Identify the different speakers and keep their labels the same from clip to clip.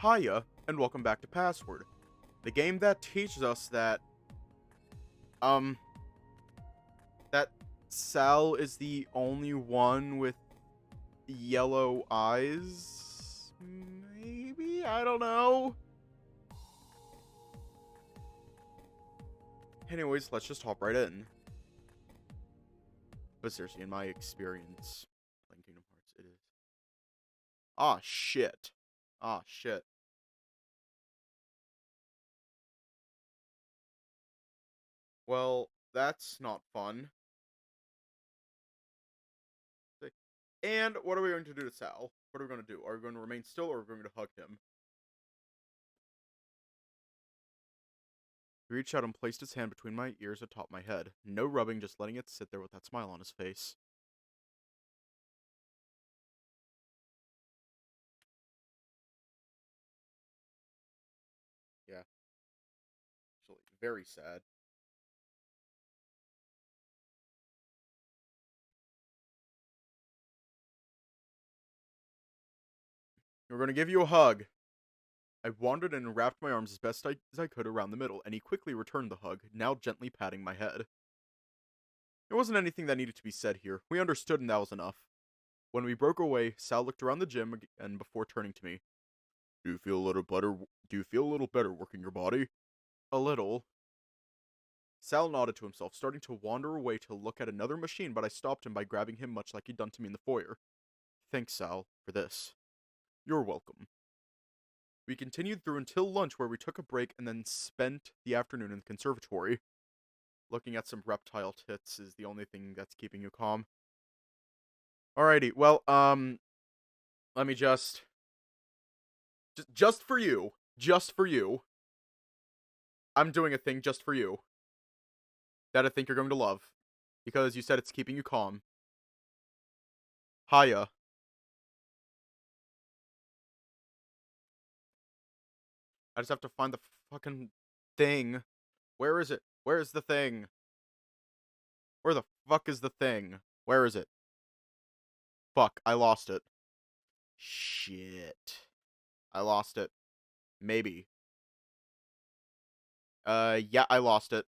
Speaker 1: Hiya, and welcome back to Password, the game that teaches us um, that Sal is the only one with yellow eyes? Maybe? I don't know. Anyways, let's just hop right in. But seriously, in my experience playing Kingdom Hearts, it is... Ah, shit. Ah, shit. Well, that's not fun. And what are we going to do to Sal? What are we going to do? Are we going to remain still, or are we going to hug him? He reached out and placed his hand between my ears atop my head. No rubbing, just letting it sit there with that smile on his face. Yeah. Actually, very sad. We're going to give you a hug. I wandered and wrapped my arms as best as I could around the middle, and he quickly returned the hug, now gently patting my head. There wasn't anything that needed to be said here. We understood, and that was enough. When we broke away, Sal looked around the gym again before turning to me. Do you feel a little better? Do you feel a little better working your body? A little. Sal nodded to himself, starting to wander away to look at another machine, but I stopped him by grabbing him much like he'd done to me in the foyer. Thanks, Sal, for this. You're welcome. We continued through until lunch, where we took a break and then spent the afternoon in the conservatory. Looking at some reptile tits is the only thing that's keeping you calm. Alrighty, well, let me just for you, I'm doing a thing just for you that I think you're going to love, because you said it's keeping you calm. Hiya. I just have to find the fucking thing. Where is it? Where is the thing? Where the fuck is the thing? Where is it? Fuck, I lost it. Shit. I lost it. Maybe. Yeah, I lost it.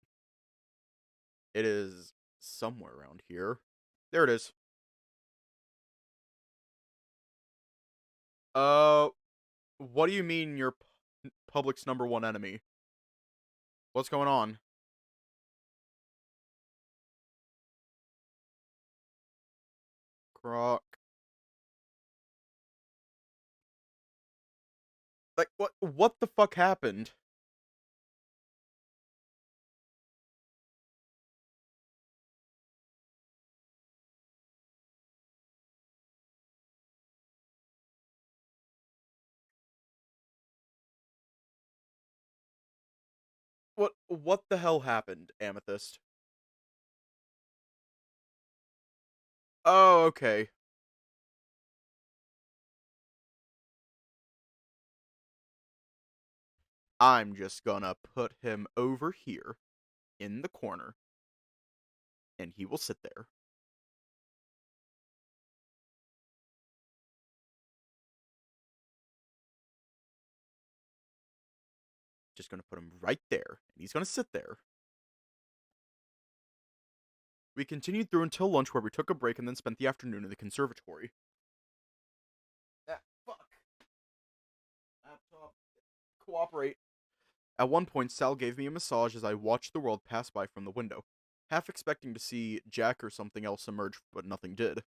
Speaker 1: It is somewhere around here. There it is. Uh, what do you mean you're public's number one enemy? What's going on? Croc. Like, what the fuck happened? What the hell happened, Amethyst? Oh, okay. I'm just gonna put him over here in the corner, and he will sit there. Just gonna put him right there, and he's gonna sit there. We continued through until lunch, where we took a break and then spent the afternoon in the conservatory. Ah, fuck. Laptop. Cooperate. At one point, Sal gave me a massage as I watched the world pass by from the window, half expecting to see Jack or something else emerge, but nothing did.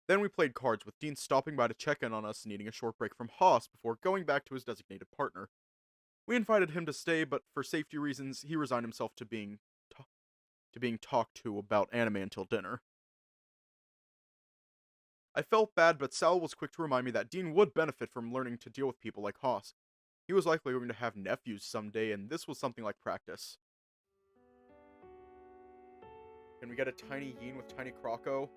Speaker 1: Then we played cards, with Dean stopping by to check in on us, needing a short break from Haas before going back to his designated partner. We invited him to stay, but for safety reasons, he resigned himself to being talked to about anime until dinner. I felt bad, but Sal was quick to remind me that Dean would benefit from learning to deal with people like Haas. He was likely going to have nephews someday, and this was something like practice. Can we get a tiny yeen with tiny Croco?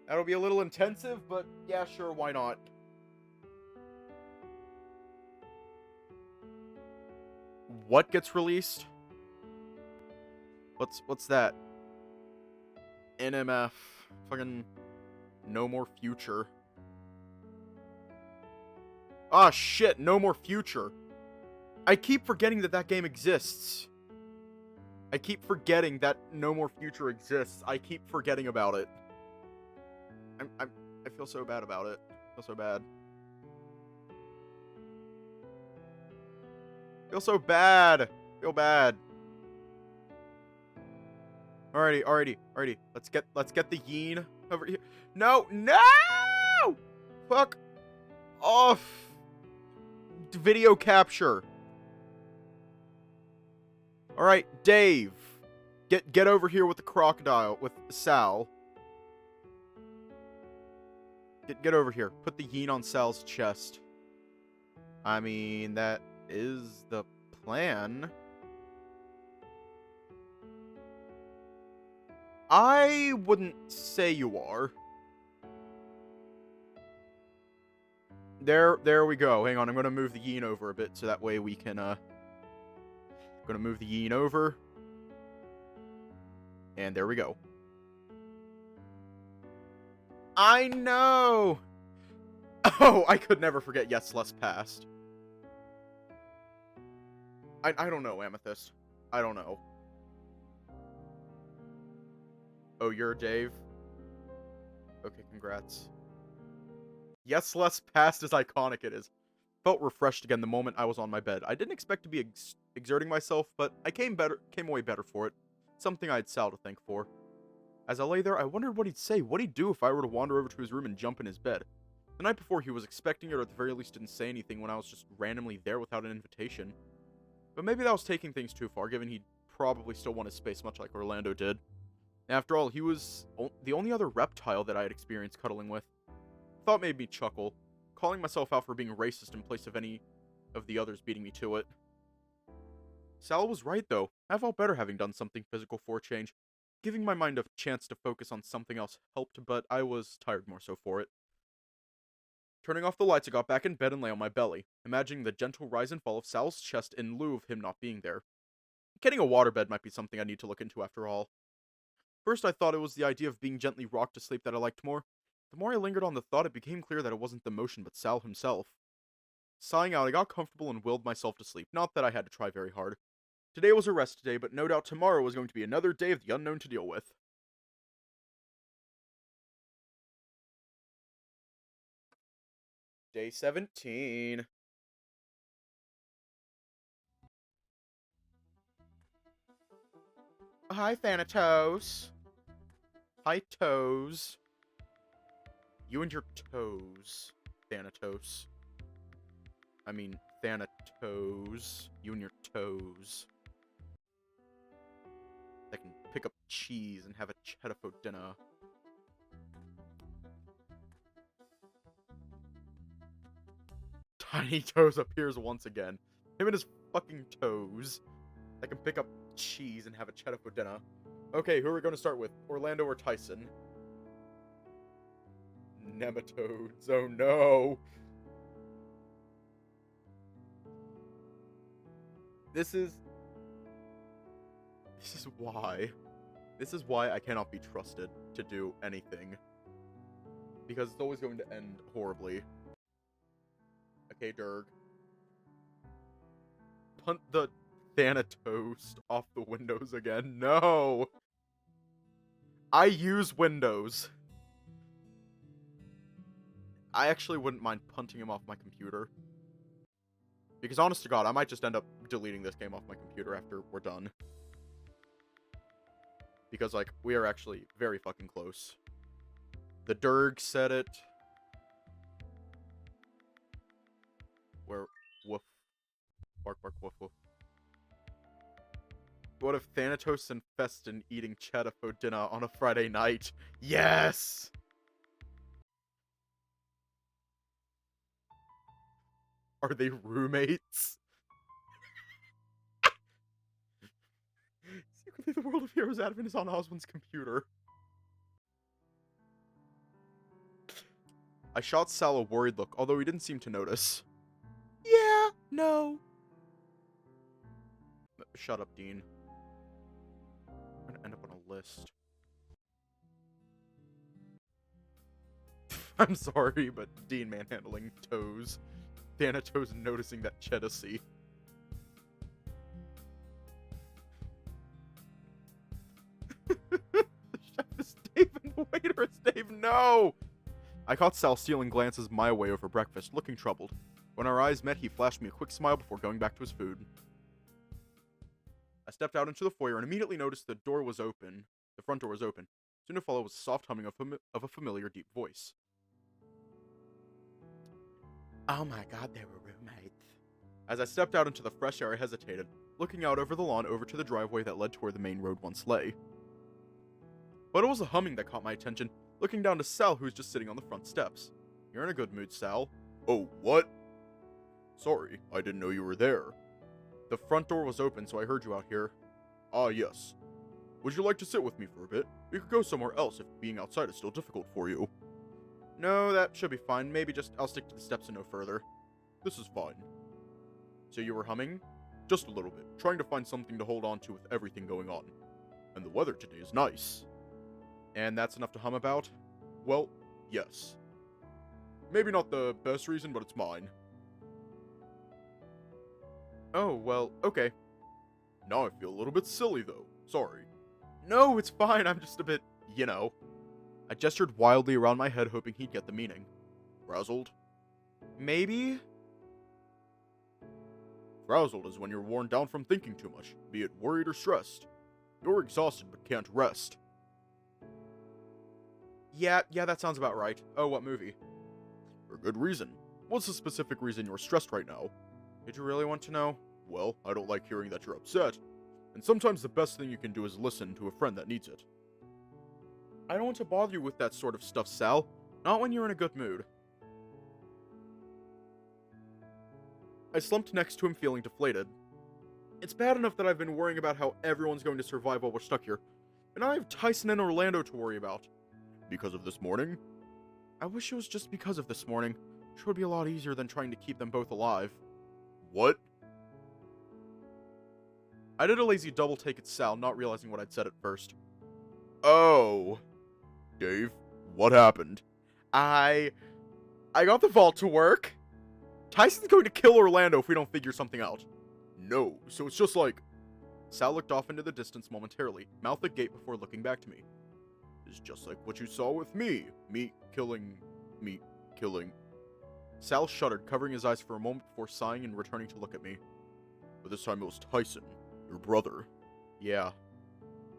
Speaker 1: That'll be a little intensive, but yeah, sure, why not? What gets released? What's that? NMF. Fucking no more future. Ah, shit, No More Future. I keep forgetting that game exists. I keep forgetting that No More Future exists. I keep forgetting about it. I feel so bad about it. I feel so bad. Feel so bad. Feel bad. Alrighty. Let's get the yeen over here. No! Fuck off. Video capture. Alright, Dave. Get over here with the crocodile, with Sal. Get over here. Put the yeen on Sal's chest. I mean, that is the plan. I wouldn't say you are. There we go. Hang on, I'm gonna move the yeen over a bit so that way we can, gonna move the yeen over. And there we go. I know! Oh, I could never forget Yes Less Past. I don't know, Amethyst. I don't know. Oh, you're Dave? Okay, congrats. Yes Less Past is iconic, it is. Felt refreshed again the moment I was on my bed. I didn't expect to be exerting myself, but I came away better for it. Something I had Sal to thank for. As I lay there, I wondered what he'd say. What'd he do if I were to wander over to his room and jump in his bed? The night before, he was expecting it, or at the very least didn't say anything when I was just randomly there without an invitation. But maybe that was taking things too far, given he'd probably still want his space much like Orlando did. After all, he was the only other reptile that I had experienced cuddling with. The thought made me chuckle, calling myself out for being racist in place of any of the others beating me to it. Sal was right, though. I felt better having done something physical for a change. Giving my mind a chance to focus on something else helped, but I was tired more so for it. Turning off the lights, I got back in bed and lay on my belly, imagining the gentle rise and fall of Sal's chest in lieu of him not being there. Getting a waterbed might be something I need to look into after all. First, I thought it was the idea of being gently rocked to sleep that I liked more. The more I lingered on the thought, it became clear that it wasn't the motion, but Sal himself. Sighing out, I got comfortable and willed myself to sleep, not that I had to try very hard. Today was a rest day, but no doubt tomorrow was going to be another day of the unknown to deal with. Day 17. Hi, Thanatos. Hi, toes. You and your toes, Thanatos. I mean, Thanatos. You and your toes. I can pick up cheese and have a cheddar for dinner. Tiny Toes appears once again. Him and his fucking toes. I can pick up cheese and have a cheddar for dinner. Okay, who are we going to start with? Orlando or Tyson? Nematodes. Oh no. This is why. This is why I cannot be trusted to do anything. Because it's always going to end horribly. Okay, Durg. Punt the Thanatos off the windows again. No! I use Windows. I actually wouldn't mind punting him off my computer. Because honest to God, I might just end up deleting this game off my computer after we're done. Because, like, we are actually very fucking close. The Durg said it. Where, woof. Bark, bark, woof, woof. What if Thanatos and Festin eating cheddar for dinner on a Friday night? Yes! Are they roommates? Secretly, the world of Heroes admin is on Oswald's computer. I shot Sal a worried look, although he didn't seem to notice. Yeah, no. Shut up, Dean. I'm gonna end up on a list. I'm sorry, but Dean manhandling toes. Thanatos noticing that jealousy. The chef is Dave and the waiter is Dave. No! I caught Sal stealing glances my way over breakfast, looking troubled. When our eyes met, he flashed me a quick smile before going back to his food. I stepped out into the foyer and immediately noticed the door was open. The front door was open. Soon to follow was a soft humming of a familiar deep voice. Oh my god, they were roommates. As I stepped out into the fresh air, I hesitated, looking out over the lawn over to the driveway that led to where the main road once lay. But it was the humming that caught my attention, looking down to Sal, who was just sitting on the front steps. You're in a good mood, Sal. Oh, what? Sorry, I didn't know you were there. The front door was open, so I heard you out here. Ah, yes. Would you like to sit with me for a bit? We could go somewhere else if being outside is still difficult for you. No, that should be fine. Maybe just I'll stick to the steps and no further. This is fine. So you were humming? Just a little bit, trying to find something to hold on to with everything going on. And the weather today is nice. And that's enough to hum about? Well, yes. Maybe not the best reason, but it's mine. Oh, well, okay. Now I feel a little bit silly, though. Sorry. No, it's fine. I'm just a bit, you know. I gestured wildly around my head, hoping he'd get the meaning. Frazzled? Maybe? Frazzled is when you're worn down from thinking too much, be it worried or stressed. You're exhausted but can't rest. Yeah, that sounds about right. Oh, what movie? For good reason. What's the specific reason you're stressed right now? Did you really want to know? Well, I don't like hearing that you're upset. And sometimes the best thing you can do is listen to a friend that needs it. I don't want to bother you with that sort of stuff, Sal. Not when you're in a good mood. I slumped next to him, feeling deflated. It's bad enough that I've been worrying about how everyone's going to survive while we're stuck here. And I have Tyson and Orlando to worry about. Because of this morning? I wish it was just because of this morning. Which would be a lot easier than trying to keep them both alive. What? I did a lazy double take at Sal, not realizing what I'd said at first. Oh. Dave, what happened? I got the vault to work. Tyson's going to kill Orlando if we don't figure something out. No, so it's just like... Sal looked off into the distance momentarily, mouth agape before looking back to me. It's just like what you saw with me. Me killing... Sal shuddered, covering his eyes for a moment before sighing and returning to look at me. But this time it was Tyson, your brother. Yeah.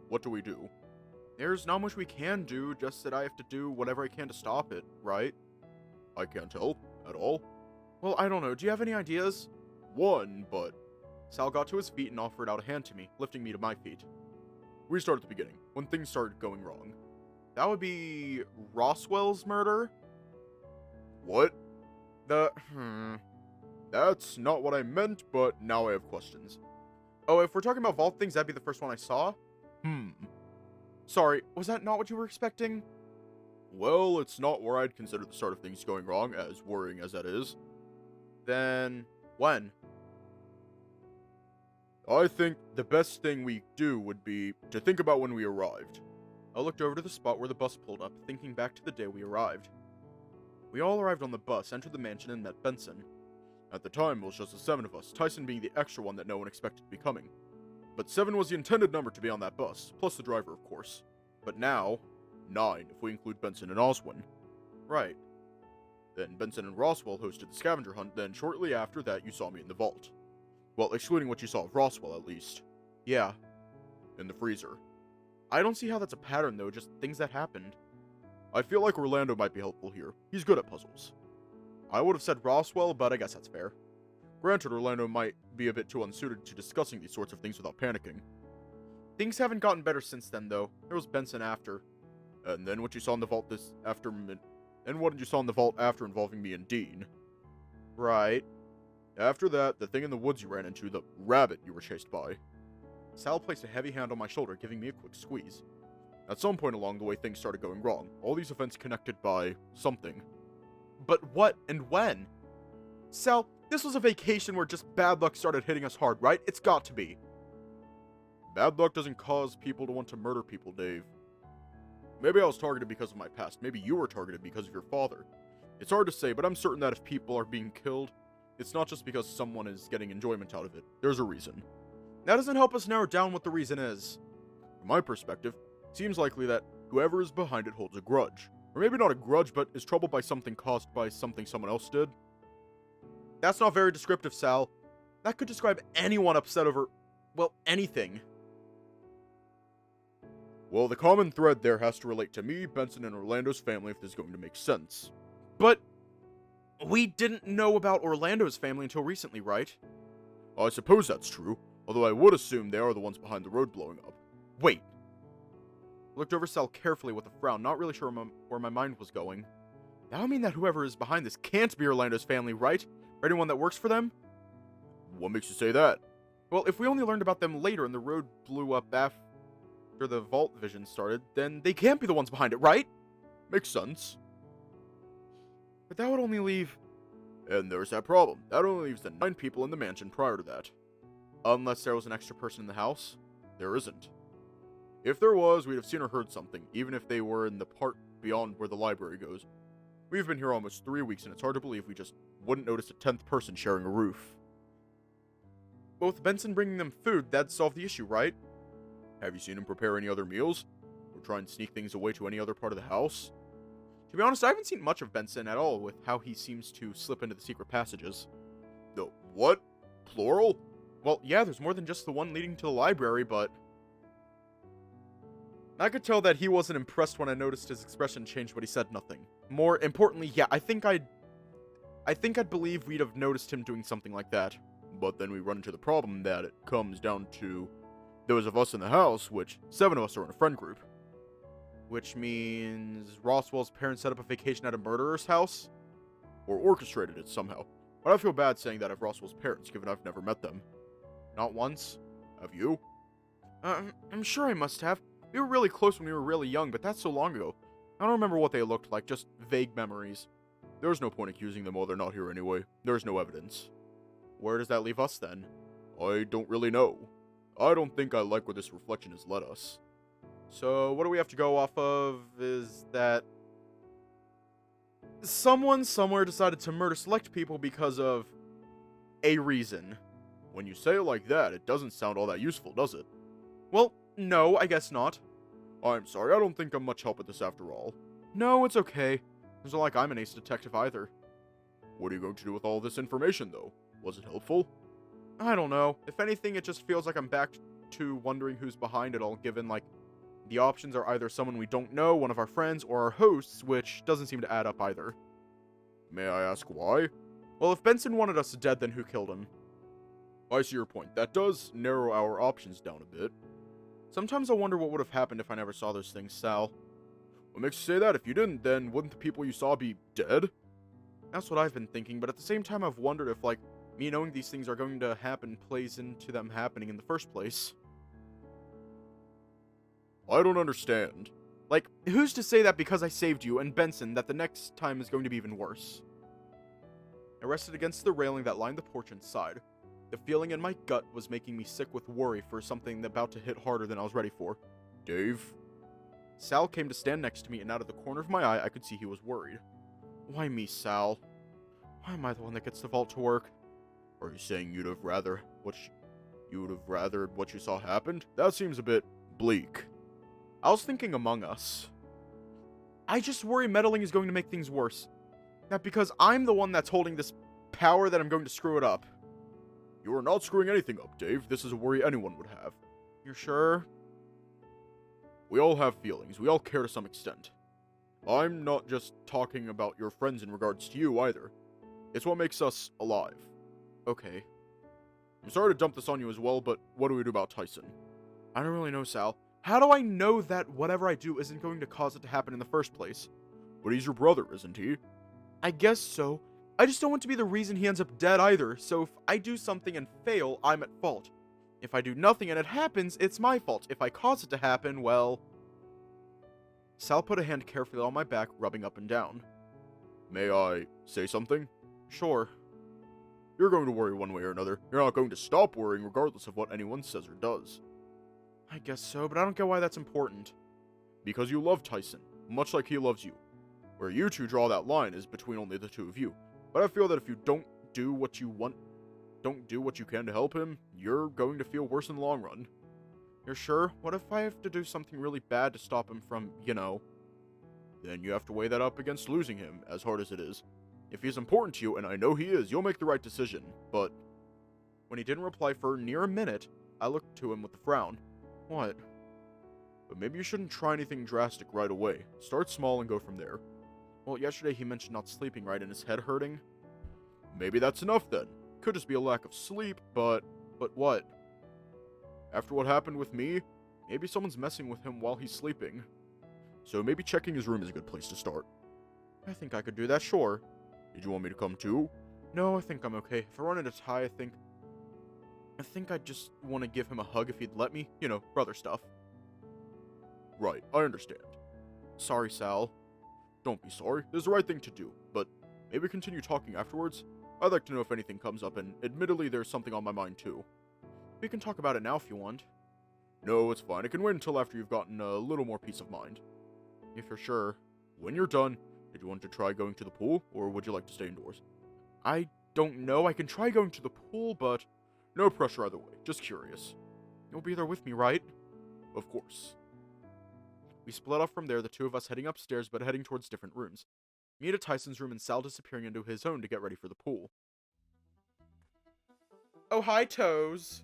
Speaker 1: What do we do? There's not much we can do, just that I have to do whatever I can to stop it, right? I can't help, at all. Well, I don't know. Do you have any ideas? One, but... Sal got to his feet and offered out a hand to me, lifting me to my feet. We start at the beginning, when things started going wrong. That would be... Roswell's murder? What? That's not what I meant, but now I have questions. Oh, if we're talking about vault things, that'd be the first one I saw? Sorry, was that not what you were expecting? Well, it's not where I'd consider the start of things going wrong, as worrying as that is. Then, when? I think the best thing we do would be to think about when we arrived. I looked over to the spot where the bus pulled up, thinking back to the day we arrived. We all arrived on the bus, entered the mansion, and met Benson. At the time, it was just the 7 of us, Tyson being the extra one that no one expected to be coming. But 7 was the intended number to be on that bus, plus the driver, of course. But now, 9, if we include Benson and Oswin. Right. Then Benson and Roswell hosted the scavenger hunt, then shortly after that you saw me in the vault. Well, excluding what you saw of Roswell, at least. Yeah. In the freezer. I don't see how that's a pattern, though, just things that happened. I feel like Orlando might be helpful here. He's good at puzzles. I would have said Roswell, but I guess that's fair. Granted, Orlando might be a bit too unsuited to discussing these sorts of things without panicking. Things haven't gotten better since then, though. There was Benson after. And then what you saw in the vault And what you saw in the vault after involving me and Dean. Right. After that, the thing in the woods you ran into, the rabbit you were chased by. Sal placed a heavy hand on my shoulder, giving me a quick squeeze. At some point along the way, things started going wrong. All these events connected by something. But what and when? Sal, this was a vacation where just bad luck started hitting us hard, right? It's got to be. Bad luck doesn't cause people to want to murder people, Dave. Maybe I was targeted because of my past. Maybe you were targeted because of your father. It's hard to say, but I'm certain that if people are being killed, It's not just because someone is getting enjoyment out of it. There's a reason. That doesn't help us narrow down what the reason is. From my perspective, it seems likely that whoever is behind it holds a grudge. Or maybe not a grudge, but is troubled by something caused by something someone else did. That's not very descriptive, Sal. That could describe anyone upset over, well, anything. Well, the common thread there has to relate to me, Benson, and Orlando's family if this is going to make sense. But we didn't know about Orlando's family until recently, right? I suppose that's true, although I would assume they are the ones behind the road blowing up. Wait. I looked over Sal carefully with a frown, not really sure where my mind was going. That would mean that whoever is behind this can't be Orlando's family, right? Or anyone that works for them? What makes you say that? Well, if we only learned about them later and the road blew up after the vault vision started, then they can't be the ones behind it, right? Makes sense. But that would only leave... And there's that problem. That only leaves the 9 people in the mansion prior to that. Unless there was an extra person in the house. There isn't. If there was, we'd have seen or heard something, even if they were in the part beyond where the library goes. We've been here almost 3 weeks, and it's hard to believe we just wouldn't notice a 10th person sharing a roof. But with Benson bringing them food, that'd solve the issue, right? Have you seen him prepare any other meals? Or try and sneak things away to any other part of the house? To be honest, I haven't seen much of Benson at all with how he seems to slip into the secret passages. The what? Plural? Well, yeah, there's more than just the one leading to the library, but... I could tell that he wasn't impressed when I noticed his expression change, but he said nothing. More importantly, yeah, I think I'd believe we'd have noticed him doing something like that. But then we run into the problem that it comes down to those of us in the house, which 7 of us are in a friend group. Which means Roswell's parents set up a vacation at a murderer's house? Or orchestrated it somehow. But I feel bad saying that of Roswell's parents, given I've never met them. Not once. Have you? I'm sure I must have. We were really close when we were really young, but that's so long ago. I don't remember what they looked like, just vague memories. There's no point accusing them while they're not here anyway. There's no evidence. Where does that leave us then? I don't really know. I don't think I like where this reflection has led us. So, what do we have to go off of is that someone somewhere decided to murder select people because of a reason. When you say it like that, it doesn't sound all that useful, does it? Well, no, I guess not. I'm sorry, I don't think I'm much help at this after all. No, it's okay. It's not like I'm an ace detective either. What are you going to do with all this information, though? Was it helpful? I don't know. If anything, it just feels like I'm back to wondering who's behind it all, given, like, the options are either someone we don't know, one of our friends, or our hosts, which doesn't seem to add up either. May I ask why? Well, if Benson wanted us dead, then who killed him? I see your point. That does narrow our options down a bit. Sometimes I wonder what would have happened if I never saw those things, Sal. What makes you say that? If you didn't, then wouldn't the people you saw be dead? That's what I've been thinking, but at the same time I've wondered if, like, me knowing these things are going to happen plays into them happening in the first place. I don't understand. Like, who's to say that because I saved you and Benson that the next time is going to be even worse? I rested against the railing that lined the porch and sighed. The feeling in my gut was making me sick with worry for something about to hit harder than I was ready for. Dave? Sal came to stand next to me, and out of the corner of my eye I could see he was worried. Why me, Sal? Why am I the one that gets the vault to work? Are you saying you'd have rather what you saw happened? That seems a bit bleak. I was thinking Among Us. I just worry meddling is going to make things worse. Not because I'm the one that's holding this power that I'm going to screw it up. You are not screwing anything up, Dave. This is a worry anyone would have. You're sure? We all have feelings. We all care to some extent. I'm not just talking about your friends in regards to you, either. It's what makes us alive. Okay. I'm sorry to dump this on you as well, but what do we do about Tyson? I don't really know, Sal. How do I know that whatever I do isn't going to cause it to happen in the first place? But he's your brother, isn't he? I guess so. I just don't want to be the reason he ends up dead either, so if I do something and fail, I'm at fault. If I do nothing and it happens, it's my fault. If I cause it to happen, well... Sal put a hand carefully on my back, rubbing up and down. May I say something? Sure. You're going to worry one way or another. You're not going to stop worrying regardless of what anyone says or does. I guess so, but I don't get why that's important. Because you love Tyson, much like he loves you. Where you two draw that line is between only the two of you. But I feel that if you don't do what you want, don't do what you can to help him, you're going to feel worse in the long run. You're sure? What if I have to do something really bad to stop him from, Then you have to weigh that up against losing him, as hard as it is. If he's important to you, and I know he is, you'll make the right decision. But when he didn't reply for near a minute, I looked to him with a frown. What? But maybe you shouldn't try anything drastic right away. Start small and go from there. Well, yesterday he mentioned not sleeping right and his head hurting. Maybe that's enough then. Could just be a lack of sleep, but what? After what happened with me, maybe someone's messing with him while he's sleeping. So maybe checking his room is a good place to start. I think I could do that, sure. Did you want me to come too? No, I think I'm okay. If I run into Ty, I think I'd just want to give him a hug if he'd let me. Brother stuff. Right, I understand. Sorry, Sal. Don't be sorry. There's the right thing to do, but maybe continue talking afterwards. I'd like to know if anything comes up, and admittedly, there's something on my mind too. We can talk about it now if you want. No, it's fine. It can wait until after you've gotten a little more peace of mind. If you're sure. When you're done, did you want to try going to the pool, or would you like to stay indoors? I don't know. I can try going to the pool, but no pressure either way. Just curious. You'll be there with me, right? Of course. We split off from there, the two of us heading upstairs, but heading towards different rooms. Me to Tyson's room and Sal disappearing into his own to get ready for the pool. Oh, hi, Toes.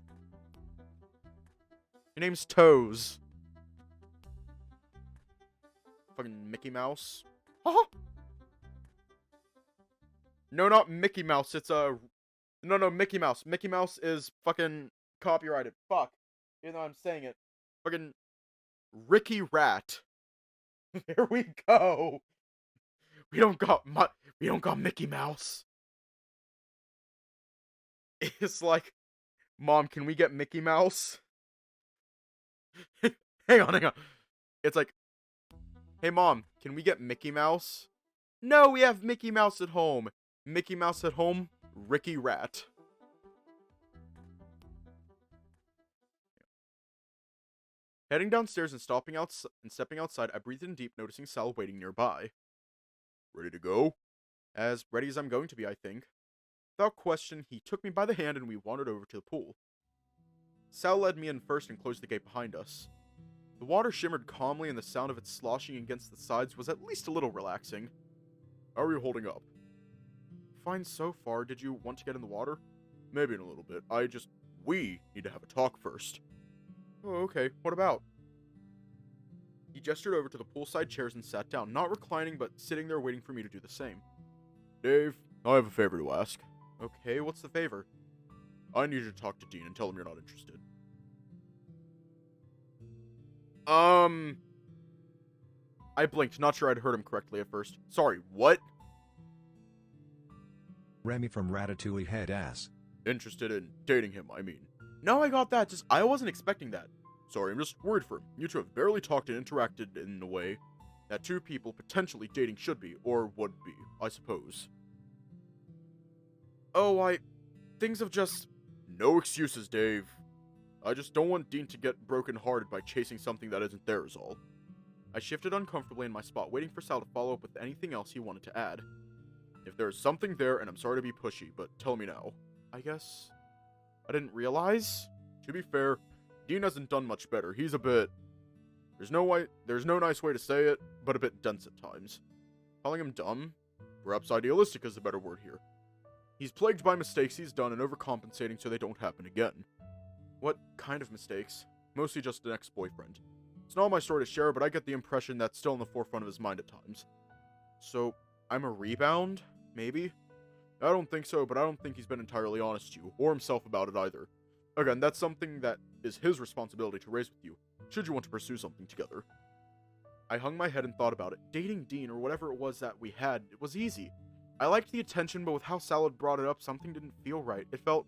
Speaker 1: Your name's Toes. Fucking Mickey Mouse. Huh? No, not Mickey Mouse. It's No, Mickey Mouse. Mickey Mouse is fucking copyrighted. Fuck. Even though I'm saying it. Fucking Ricky Rat. There we go. We don't got Mickey Mouse. It's like, Mom, can we get Mickey Mouse? hang on. It's like, hey, Mom, can we get Mickey Mouse? No, we have Mickey Mouse at home. Mickey Mouse at home, Ricky Rat. Heading downstairs and stepping outside, I breathed in deep, noticing Sal waiting nearby. Ready to go? As ready as I'm going to be, I think. Without question, he took me by the hand and we wandered over to the pool. Sal led me in first and closed the gate behind us. The water shimmered calmly and the sound of it sloshing against the sides was at least a little relaxing. How are you holding up? Fine so far. Did you want to get in the water? Maybe in a little bit. We need to have a talk first. Oh, okay. What about? He gestured over to the poolside chairs and sat down, not reclining, but sitting there waiting for me to do the same. Dave, I have a favor to ask. Okay, what's the favor? I need you to talk to Dean and tell him you're not interested. I blinked, not sure I'd heard him correctly at first. Sorry, what?
Speaker 2: Remy from Ratatouille head ass.
Speaker 1: Interested in dating him, I mean. No, I got that, I wasn't expecting that. Sorry, I'm just worried for him. You two have barely talked and interacted in a way that two people potentially dating should be, or would be, I suppose. Oh, things have just... No excuses, Dave. I just don't want Dean to get broken-hearted by chasing something that isn't theirs, all. I shifted uncomfortably in my spot, waiting for Sal to follow up with anything else he wanted to add. If there's something there, and I'm sorry to be pushy, but tell me now. I guess... I didn't realize? To be fair, Dean hasn't done much better. He's a bit... There's no nice way to say it, but a bit dense at times. Calling him dumb? Perhaps idealistic is the better word here. He's plagued by mistakes he's done and overcompensating so they don't happen again. What kind of mistakes? Mostly just an ex-boyfriend. It's not my story to share, but I get the impression that's still in the forefront of his mind at times. So, I'm a rebound? Maybe? I don't think so, but I don't think he's been entirely honest to you, or himself about it either. Again, that's something that is his responsibility to raise with you, should you want to pursue something together. I hung my head and thought about it. Dating Dean, or whatever it was that we had, it was easy. I liked the attention, but with how Sal had brought it up, something didn't feel right. It felt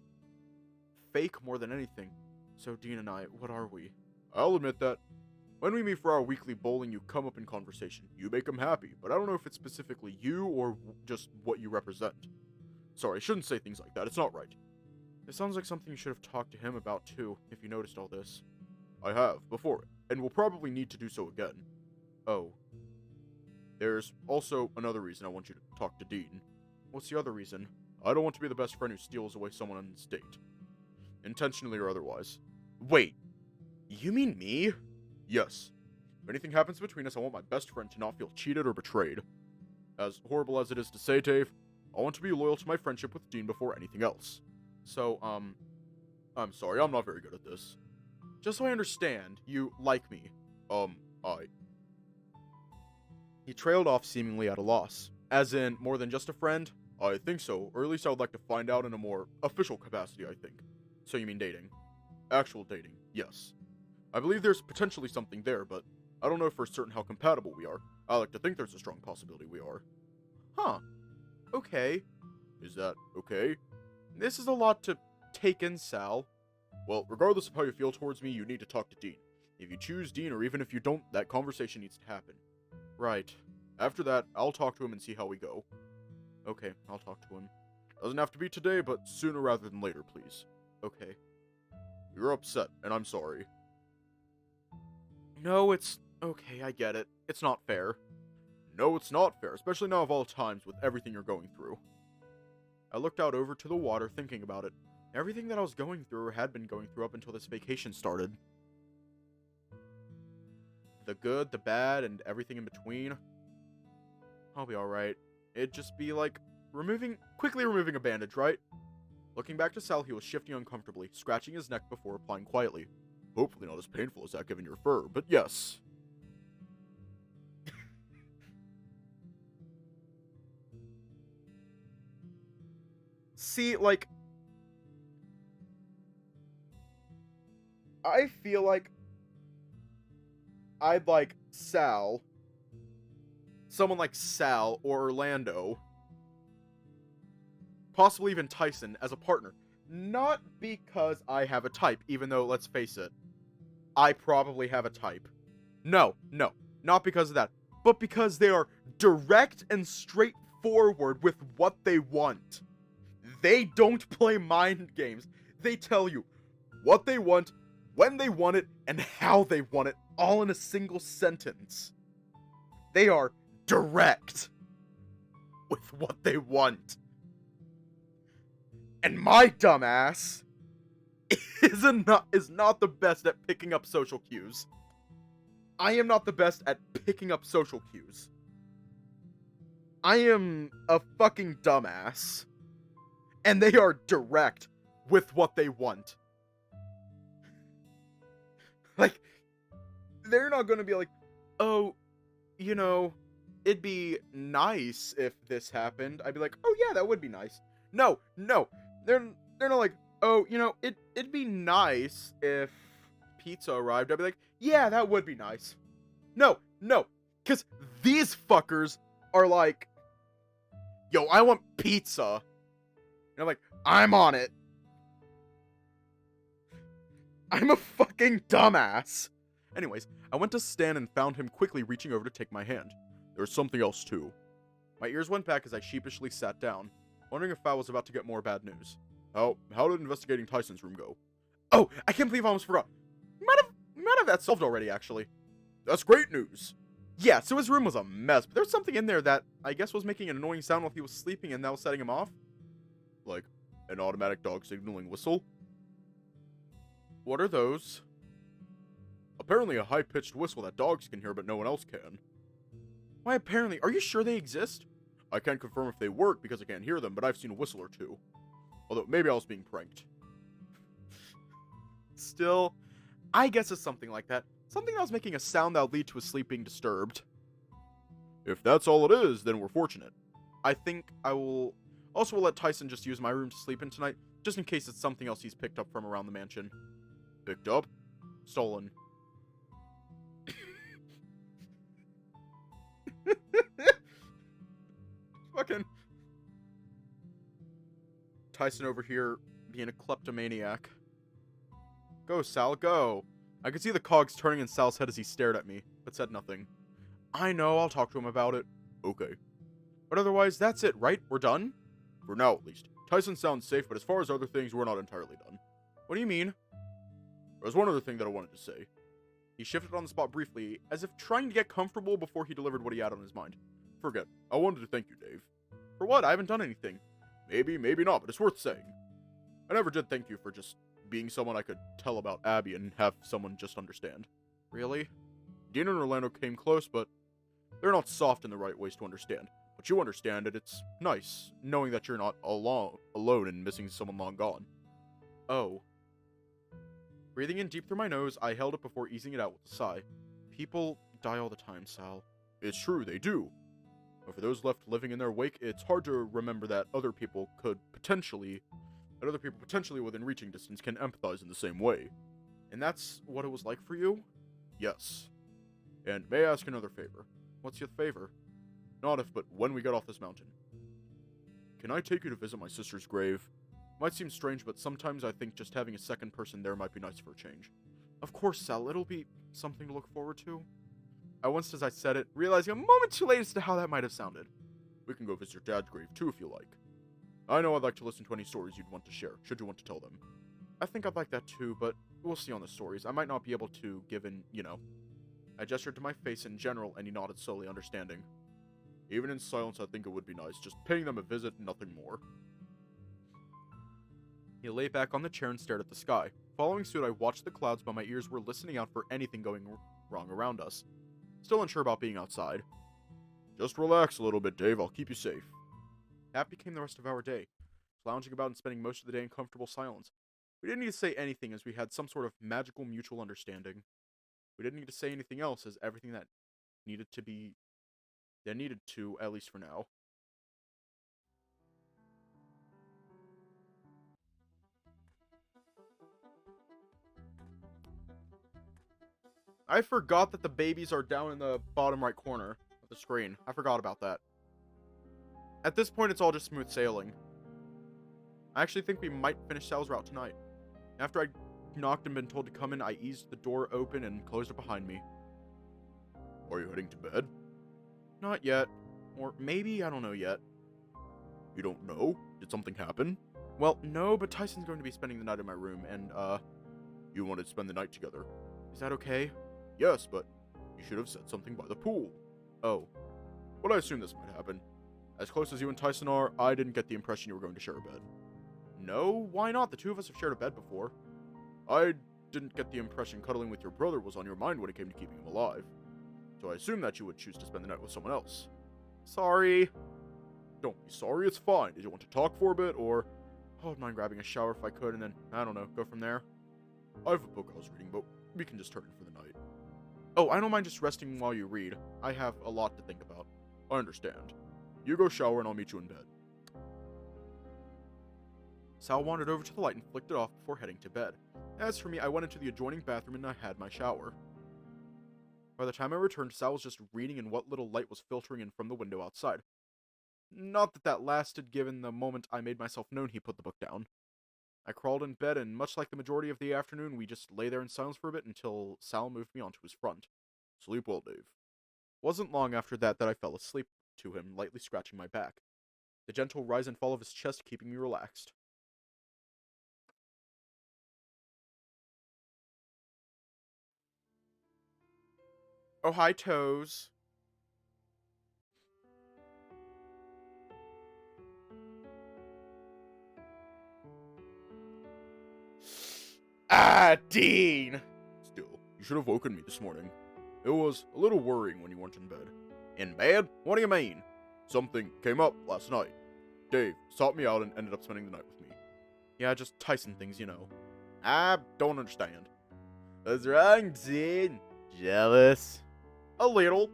Speaker 1: fake more than anything. So Dean and I, what are we? I'll admit that. When we meet for our weekly bowling, you come up in conversation. You make him happy, but I don't know if it's specifically you or just what you represent. Sorry, I shouldn't say things like that. It's not right. It sounds like something you should have talked to him about too, if you noticed all this. I have, before, and will probably need to do so again. Oh. There's also another reason I want you to talk to Dean. What's the other reason? I don't want to be the best friend who steals away someone on this date. Intentionally or otherwise. Wait, you mean me? Yes. If anything happens between us, I want my best friend to not feel cheated or betrayed. As horrible as it is to say, Dave, I want to be loyal to my friendship with Dean before anything else. So, I'm sorry, I'm not very good at this. Just so I understand, you like me. I... He trailed off seemingly at a loss. As in, more than just a friend? I think so, or at least I would like to find out in a more official capacity, I think. So you mean dating? Actual dating, yes. I believe there's potentially something there, but I don't know for certain how compatible we are. I like to think there's a strong possibility we are. Huh. Okay. Is that okay? This is a lot to take in, Sal. Well, regardless of how you feel towards me, you need to talk to Dean. If you choose Dean, or even if you don't, that conversation needs to happen. Right. After that, I'll talk to him and see how we go. Okay, I'll talk to him. Doesn't have to be today, but sooner rather than later, please. Okay. You're upset, and I'm sorry. No, it's... okay, I get it. It's not fair. No, it's not fair, especially now of all times with everything you're going through. I looked out over to the water, thinking about it. Everything that I was going through or had been going through up until this vacation started. The good, the bad, and everything in between. I'll be alright. It'd just be like quickly removing a bandage, right? Looking back to Sal, he was shifting uncomfortably, scratching his neck before replying quietly. Hopefully not as painful as that given your fur, but yes. See, like, I feel like I'd like Sal, someone like Sal or Orlando, possibly even Tyson as a partner. Not because I have a type, even though, let's face it, I probably have a type. No, not because of that, but because they are direct and straightforward with what they want. They don't play mind games. They tell you what they want, when they want it, and how they want it, all in a single sentence. They are direct with what they want. And my dumbass is not the best at picking up social cues. I am not the best at picking up social cues. I am a fucking dumbass. And they are direct with what they want. Like, they're not gonna be like, oh, you know, it'd be nice if this happened. I'd be like, oh yeah, that would be nice. No. They're not like, oh, you know, it'd be nice if pizza arrived. I'd be like, yeah, that would be nice. No. Because these fuckers are like, yo, I want pizza. And I'm like, I'm on it. I'm a fucking dumbass. Anyways, I went to Stan and found him quickly reaching over to take my hand. There was something else too. My ears went back as I sheepishly sat down, wondering if I was about to get more bad news. How did investigating Tyson's room go? Oh, I can't believe I almost forgot. Might have that solved already, actually. That's great news. Yeah, so his room was a mess, but there was something in there that I guess was making an annoying sound while he was sleeping and that was setting him off. Like, an automatic dog signaling whistle? What are those? Apparently a high-pitched whistle that dogs can hear but no one else can. Why apparently? Are you sure they exist? I can't confirm if they work because I can't hear them, but I've seen a whistle or two. Although, maybe I was being pranked. Still, I guess it's something like that. Something that was making a sound that would lead to a sleep being disturbed. If that's all it is, then we're fortunate. I think I will... Also, we'll let Tyson just use my room to sleep in tonight, just in case it's something else he's picked up from around the mansion. Picked up? Stolen. Fucking... Tyson over here being a kleptomaniac. Go, Sal, go. I could see the cogs turning in Sal's head as he stared at me, but said nothing. I know, I'll talk to him about it. Okay. But otherwise, that's it, right? We're done? For now, at least. Tyson sounds safe, but as far as other things, we're not entirely done. What do you mean? There's one other thing that I wanted to say. He shifted on the spot briefly, as if trying to get comfortable before he delivered what he had on his mind. Forget. I wanted to thank you, Dave. For what? I haven't done anything. Maybe, maybe not, but it's worth saying. I never did thank you for just being someone I could tell about Abby and have someone just understand. Really? Dean and Orlando came close, but they're not soft in the right ways to understand. But you understand it. It's nice, knowing that you're not alone and missing someone long gone. Oh. Breathing in deep through my nose, I held it before easing it out with a sigh. People die all the time, Sal. It's true, they do. But for those left living in their wake, it's hard to remember that other people potentially within reaching distance can empathize in the same way. And that's what it was like for you? Yes. And may I ask another favor? What's your favor? Not if, but when we get off this mountain. Can I take you to visit my sister's grave? Might seem strange, but sometimes I think just having a second person there might be nice for a change. Of course, Sal, it'll be something to look forward to. I winced as I said it, realizing a moment too late as to how that might have sounded. We can go visit your dad's grave too if you like. I know I'd like to listen to any stories you'd want to share, should you want to tell them. I think I'd like that too, but we'll see on the stories. I might not be able to, given, I gestured to my face in general, and he nodded slowly, understanding. Even in silence, I think it would be nice, just paying them a visit, nothing more. He lay back on the chair and stared at the sky. Following suit, I watched the clouds, but my ears were listening out for anything going wrong around us. Still unsure about being outside. Just relax a little bit, Dave. I'll keep you safe. That became the rest of our day, lounging about and spending most of the day in comfortable silence. We didn't need to say anything as we had some sort of magical mutual understanding. We didn't need to say anything else as everything that needed to, at least for now. I forgot that the babies are down in the bottom right corner of the screen. I forgot about that. At this point, it's all just smooth sailing. I actually think we might finish Sal's route tonight. After I knocked and been told to come in, I eased the door open and closed it behind me. Are you heading to bed? Not yet. Or maybe, I don't know yet. You don't know? Did something happen? Well, no, but Tyson's going to be spending the night in my room, and, you wanted to spend the night together. Is that okay? Yes, but you should have said something by the pool. Oh. But I assume this might happen. As close as you and Tyson are, I didn't get the impression you were going to share a bed. No? Why not? The two of us have shared a bed before. I didn't get the impression cuddling with your brother was on your mind when it came to keeping him alive. So I assumed that you would choose to spend the night with someone else. Sorry. Don't be sorry, it's fine. Did you want to talk for a bit, or... I wouldn't mind grabbing a shower if I could, and then, I don't know, go from there. I have a book I was reading, but we can just turn in for the night. Oh, I don't mind just resting while you read. I have a lot to think about. I understand. You go shower and I'll meet you in bed. Sal wandered over to the light and flicked it off before heading to bed. As for me, I went into the adjoining bathroom and I had my shower. By the time I returned, Sal was just reading in what little light was filtering in from the window outside. Not that that lasted, given the moment I made myself known he put the book down. I crawled in bed, and much like the majority of the afternoon, we just lay there in silence for a bit until Sal moved me onto his front. Sleep well, Dave. Wasn't long after that I fell asleep to him, lightly scratching my back. The gentle rise and fall of his chest keeping me relaxed. Oh, hi, Toes. Ah, Dean! Still, you should have woken me this morning. It was a little worrying when you weren't in bed. In bed? What do you mean? Something came up last night. Dave sought me out and ended up spending the night with me. Yeah, just Tyson things, you know. I don't understand. What's wrong, Dean? Jealous? A little.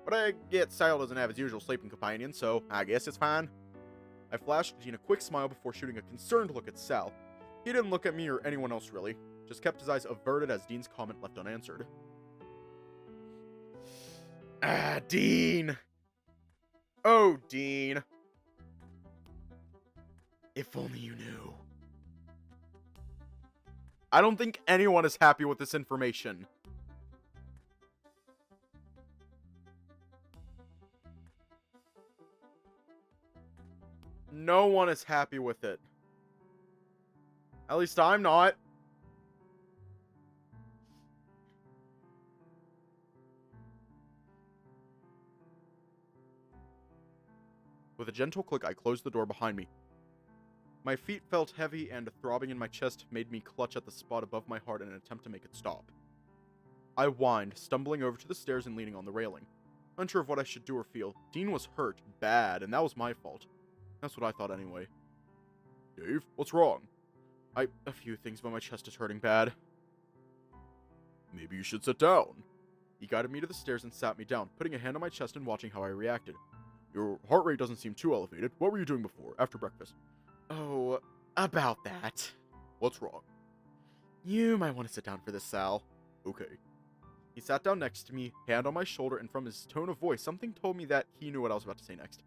Speaker 1: But I get Sal doesn't have his usual sleeping companion, so I guess it's fine. I flashed Dean a quick smile before shooting a concerned look at Sal. He didn't look at me or anyone else really, just kept his eyes averted as Dean's comment left unanswered. Ah, Dean! Oh, Dean. If only you knew. I don't think anyone is happy with this information. No one is happy with it. At least I'm not. With a gentle click, I closed the door behind me. My feet felt heavy, and a throbbing in my chest made me clutch at the spot above my heart in an attempt to make it stop. I whined, stumbling over to the stairs and leaning on the railing. Unsure of what I should do or feel. Dean was hurt, bad, and that was my fault. That's what I thought anyway. Dave, what's wrong? A few things, but my chest is hurting bad. Maybe you should sit down. He guided me to the stairs and sat me down, putting a hand on my chest and watching how I reacted. Your heart rate doesn't seem too elevated. What were you doing before, after breakfast? Oh, about that. What's wrong? You might want to sit down for this, Sal. Okay. He sat down next to me, hand on my shoulder, and from his tone of voice, something told me that he knew what I was about to say next.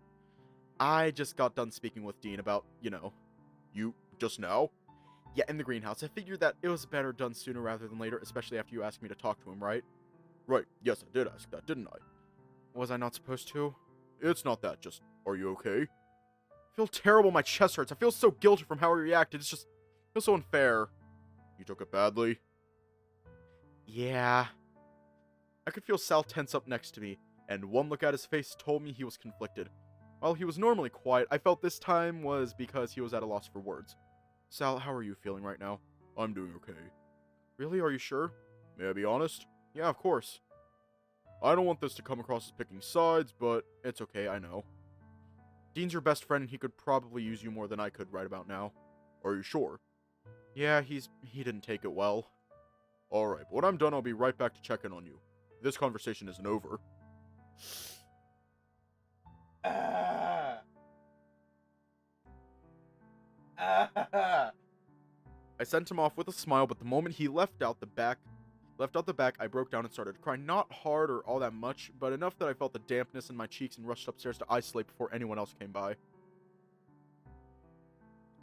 Speaker 1: I just got done speaking with Dean about, You just now? Yeah, in the greenhouse. I figured that it was better done sooner rather than later, especially after you asked me to talk to him, right? Right, yes, I did ask that, didn't I? Was I not supposed to? It's not that, just, are you okay? I feel terrible, my chest hurts. I feel so guilty from how I reacted. It feels so unfair. You took it badly? Yeah. I could feel Sal tense up next to me, and one look at his face told me he was conflicted. While he was normally quiet, I felt this time was because he was at a loss for words. Sal, how are you feeling right now? I'm doing okay. Really? Are you sure? May I be honest? Yeah, of course. I don't want this to come across as picking sides, but it's okay, I know. Dean's your best friend, and he could probably use you more than I could right about now. Are you sure? Yeah, he didn't take it well. Alright, but when I'm done, I'll be right back to check in on you. This conversation isn't over. I sent him off with a smile, but the moment he left out the back, I broke down and started to cry. Not hard or all that much, but enough that I felt the dampness in my cheeks and rushed upstairs to isolate before anyone else came by.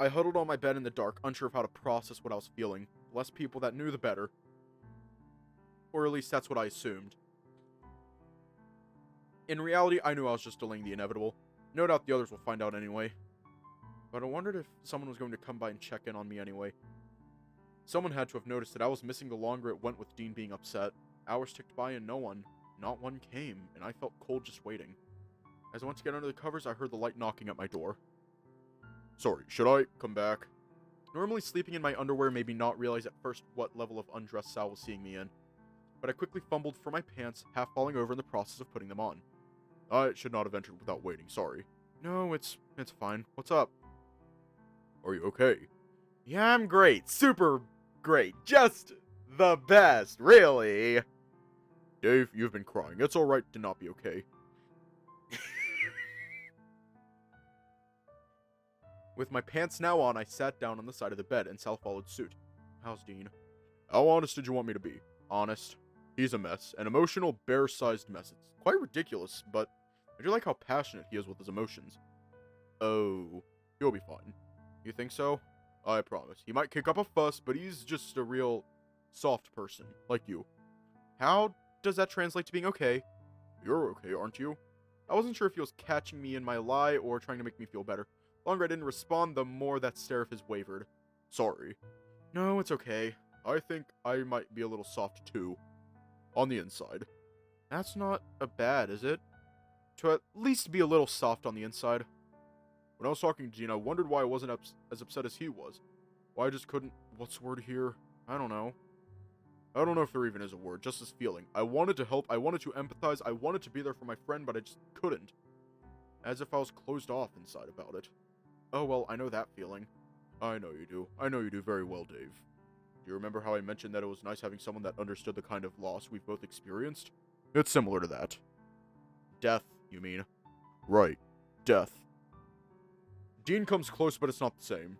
Speaker 1: I huddled on my bed in the dark, unsure of how to process what I was feeling. The less people that knew, the better. Or at least that's what I assumed. In reality, I knew I was just delaying the inevitable. No doubt the others will find out anyway. But I wondered if someone was going to come by and check in on me anyway. Someone had to have noticed that I was missing the longer it went with Dean being upset. Hours ticked by and not one came, and I felt cold just waiting. As I went to get under the covers, I heard the light knocking at my door. Sorry, should I come back? Normally sleeping in my underwear made me not realize at first what level of undress Sal was seeing me in. But I quickly fumbled for my pants, half falling over in the process of putting them on. I should not have entered without waiting, sorry. No, it's fine. What's up? Are you okay? Yeah, I'm great. Super great. Just the best, really. Dave, you've been crying. It's alright to not be okay. With my pants now on, I sat down on the side of the bed, and Sal followed suit. How's Dean? How honest did you want me to be? Honest. He's a mess. An emotional, bear-sized mess. It's quite ridiculous, but I do like how passionate he is with his emotions. Oh, he'll be fine. You think so? I promise. He might kick up a fuss, but he's just a real soft person, like you. How does that translate to being okay? You're okay, aren't you? I wasn't sure if he was catching me in my lie or trying to make me feel better. The longer I didn't respond, the more that stare of his wavered. Sorry. No, it's okay. I think I might be a little soft too. On the inside. That's not a bad, is it? To at least be a little soft on the inside. When I was talking to Dean, I wondered why I wasn't as upset as he was. Why I just couldn't... What's the word here? I don't know. I don't know if there even is a word, just this feeling. I wanted to help, I wanted to empathize, I wanted to be there for my friend, but I just couldn't. As if I was closed off inside about it. Oh well, I know that feeling. I know you do. I know you do very well, Dave. Do you remember how I mentioned that it was nice having someone that understood the kind of loss we've both experienced? It's similar to that. Death, you mean? Right. Death. Dean comes close, but it's not the same.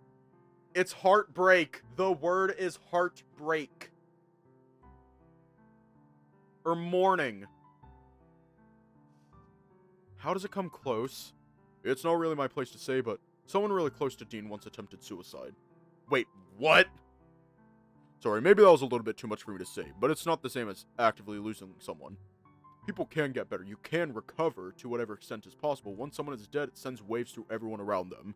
Speaker 1: It's heartbreak. The word is heartbreak. Or mourning. How does it come close? It's not really my place to say, but someone really close to Dean once attempted suicide. Wait, what? Sorry, maybe that was a little bit too much for me to say, but it's not the same as actively losing someone. People can get better. You can recover to whatever extent is possible. Once someone is dead, it sends waves through everyone around them.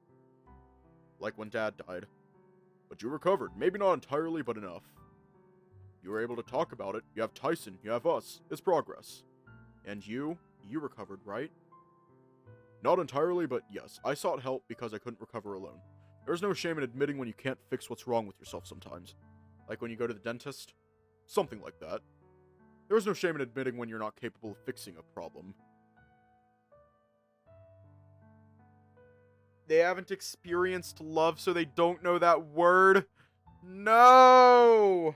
Speaker 1: Like when Dad died. But you recovered. Maybe not entirely, but enough. You were able to talk about it. You have Tyson. You have us. It's progress. And you recovered, right? Not entirely, but yes. I sought help because I couldn't recover alone. There's no shame in admitting when you can't fix what's wrong with yourself sometimes. Like when you go to the dentist. Something like that. There's no shame in admitting when you're not capable of fixing a problem. They haven't experienced love, so they don't know that word. No!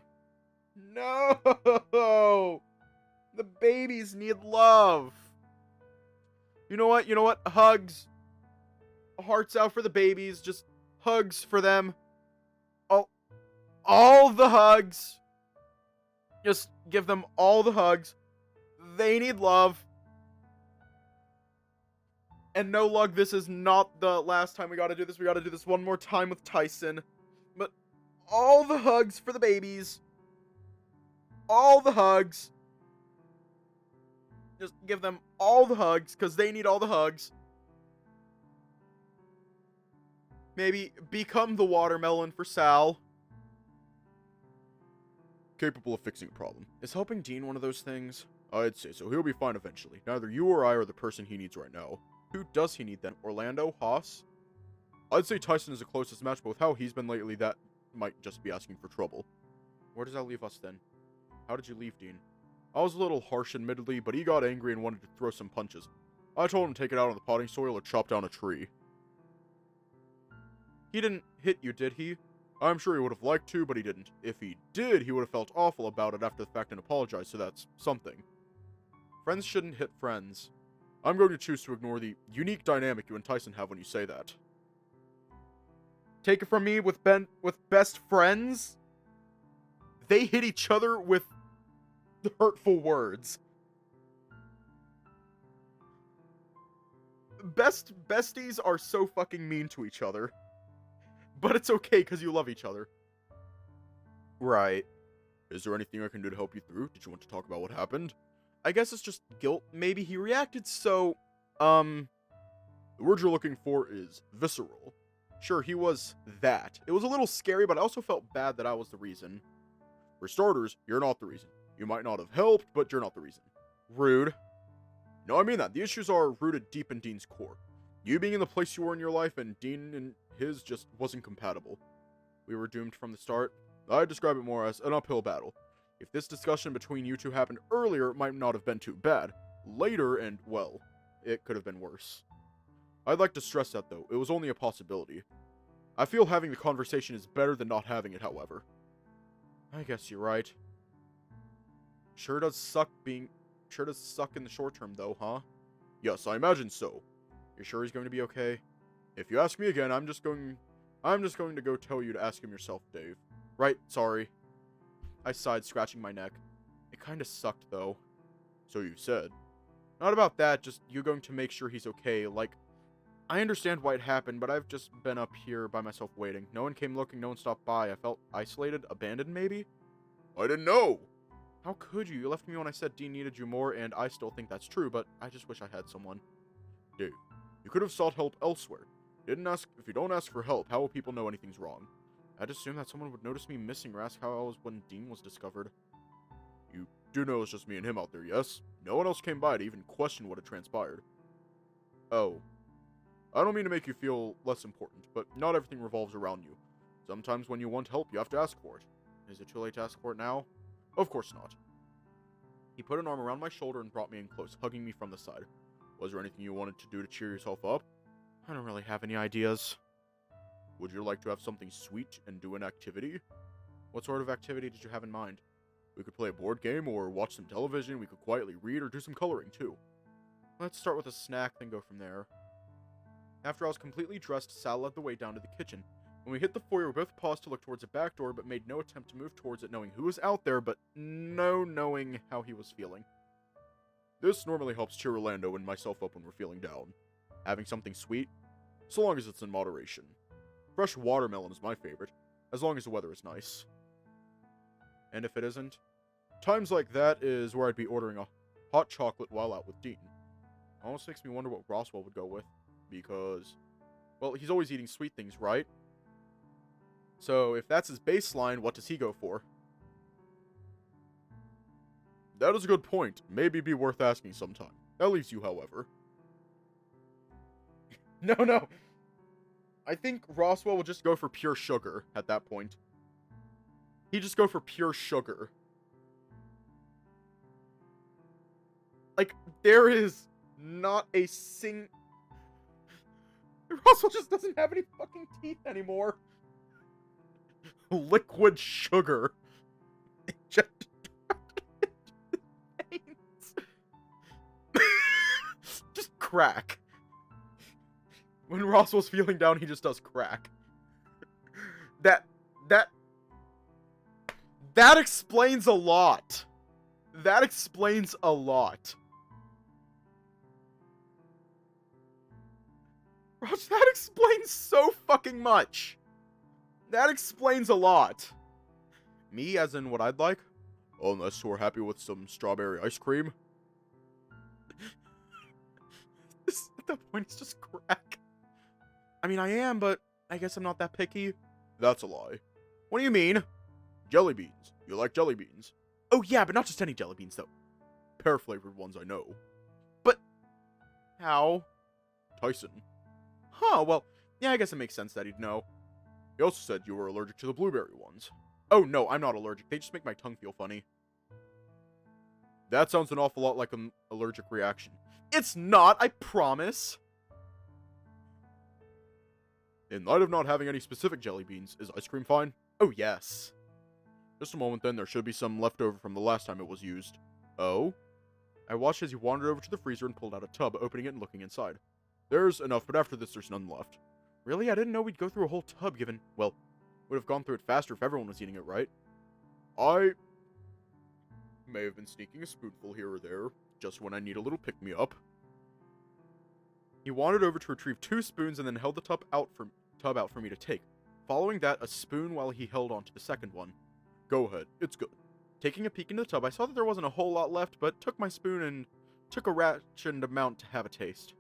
Speaker 1: No! The babies need love. You know what? You know what? Hugs. Hearts out for the babies. Just hugs for them. All the hugs. Just give them all the hugs. They need love. And no luck, this is not the last time we gotta do this. We gotta do this one more time with Tyson. But all the hugs for the babies. All the hugs. Just give them all the hugs, because they need all the hugs. Maybe become the watermelon for Sal. Capable of fixing a problem. Is helping Dean one of those things? I'd say so. He'll be fine eventually. Neither you or I are the person he needs right now. Who does he need then? Orlando? Haas? I'd say Tyson is the closest match, but with how he's been lately, that might just be asking for trouble. Where does that leave us then? How did you leave, Dean? I was a little harsh, admittedly, but he got angry and wanted to throw some punches. I told him to take it out on the potting soil or chop down a tree. He didn't hit you, did he? I'm sure he would have liked to, but he didn't. If he did, he would have felt awful about it after the fact and apologized, so that's something. Friends shouldn't hit friends. I'm going to choose to ignore the unique dynamic you and Tyson have when you say that. Take it from me, with best friends, they hit each other with hurtful words. Besties are so fucking mean to each other. But it's okay, because you love each other. Right. Is there anything I can do to help you through? Did you want to talk about what happened? I guess it's just guilt. Maybe he reacted so, the word you're looking for is visceral. Sure, he was that. It was a little scary, but I also felt bad that I was the reason. For starters, you're not the reason. You might not have helped, but you're not the reason. Rude. No, I mean that. The issues are rooted deep in Dean's core. You being in the place you were in your life, and Dean and his just wasn't compatible. We were doomed from the start. I'd describe it more as an uphill battle. If this discussion between you two happened earlier, it might not have been too bad. Later, and, well, it could have been worse. I'd like to stress that, though. It was only a possibility. I feel having the conversation is better than not having it, however. I guess you're right. Sure does suck in the short term, though, huh? Yes, I imagine so. You're sure he's going to be okay? If you ask me again, I'm just going to go tell you to ask him yourself, Dave. Right, sorry. I sighed, scratching my neck. It kinda sucked, though. So you said. Not about that, just you going to make sure he's okay. Like, I understand why it happened, but I've just been up here by myself waiting. No one came looking, no one stopped by. I felt isolated, abandoned, maybe? I didn't know! How could you? You left me when I said Dean needed you more, and I still think that's true, but I just wish I had someone. Dave, you could have sought help elsewhere. If you don't ask for help, how will people know anything's wrong? I'd assume that someone would notice me missing or ask how I was when Dean was discovered. You do know it's just me and him out there, yes? No one else came by to even question what had transpired. Oh. I don't mean to make you feel less important, but not everything revolves around you. Sometimes when you want help, you have to ask for it. Is it too late to ask for it now? Of course not. He put an arm around my shoulder and brought me in close, hugging me from the side. Was there anything you wanted to do to cheer yourself up? I don't really have any ideas. Would you like to have something sweet and do an activity? What sort of activity did you have in mind? We could play a board game or watch some television, we could quietly read or do some coloring too. Let's start with a snack, then go from there. After I was completely dressed, Sal led the way down to the kitchen. When we hit the foyer, we both paused to look towards the back door, but made no attempt to move towards it, knowing who was out there, but no knowing how he was feeling. This normally helps cheer Orlando and myself up when we're feeling down. Having something sweet, so long as it's in moderation. Fresh watermelon is my favorite, as long as the weather is nice. And if it isn't, times like that is where I'd be ordering a hot chocolate while out with Dean. Almost makes me wonder what Roswell would go with, because, well, he's always eating sweet things, right? So, if that's his baseline, what does he go for? That is a good point. Maybe be worth asking sometime. That leaves you, however. No. I think Roswell will just go for pure sugar at that point. He'd just go for pure sugar. Like, there is not a Roswell just doesn't have any fucking teeth anymore. Liquid sugar. Injected just crack. When Roswell's feeling down, he just does crack. That explains a lot. That explains a lot. Raj, that explains so fucking much. That explains a lot. Me, as in what I'd like? Unless we're happy with some strawberry ice cream. At that point, it's just crack. I mean, I am, but I guess I'm not that picky. That's a lie. What do you mean? Jelly beans. You like jelly beans? Oh yeah, but not just any jelly beans, though. Pear-flavored ones, I know. But how? Tyson. Huh, well, yeah, I guess it makes sense that he'd know. He also said you were allergic to the blueberry ones. Oh no, I'm not allergic. They just make my tongue feel funny. That sounds an awful lot like an allergic reaction. It's not, I promise. In light of not having any specific jelly beans, is ice cream fine? Oh yes. Just a moment then, there should be some left over from the last time it was used. Oh? I watched as you wandered over to the freezer and pulled out a tub, opening it and looking inside. There's enough, but after this there's none left. Really? I didn't know we'd go through a whole tub given, well, would have gone through it faster if everyone was eating it, right? I may have been sneaking a spoonful here or there, just when I need a little pick-me-up. He wandered over to retrieve 2 spoons and then held the tub out for me to take. Following that, a spoon while he held onto the second one. Go ahead, it's good. Taking a peek into the tub, I saw that there wasn't a whole lot left, but took my spoon and took a rationed amount to have a taste.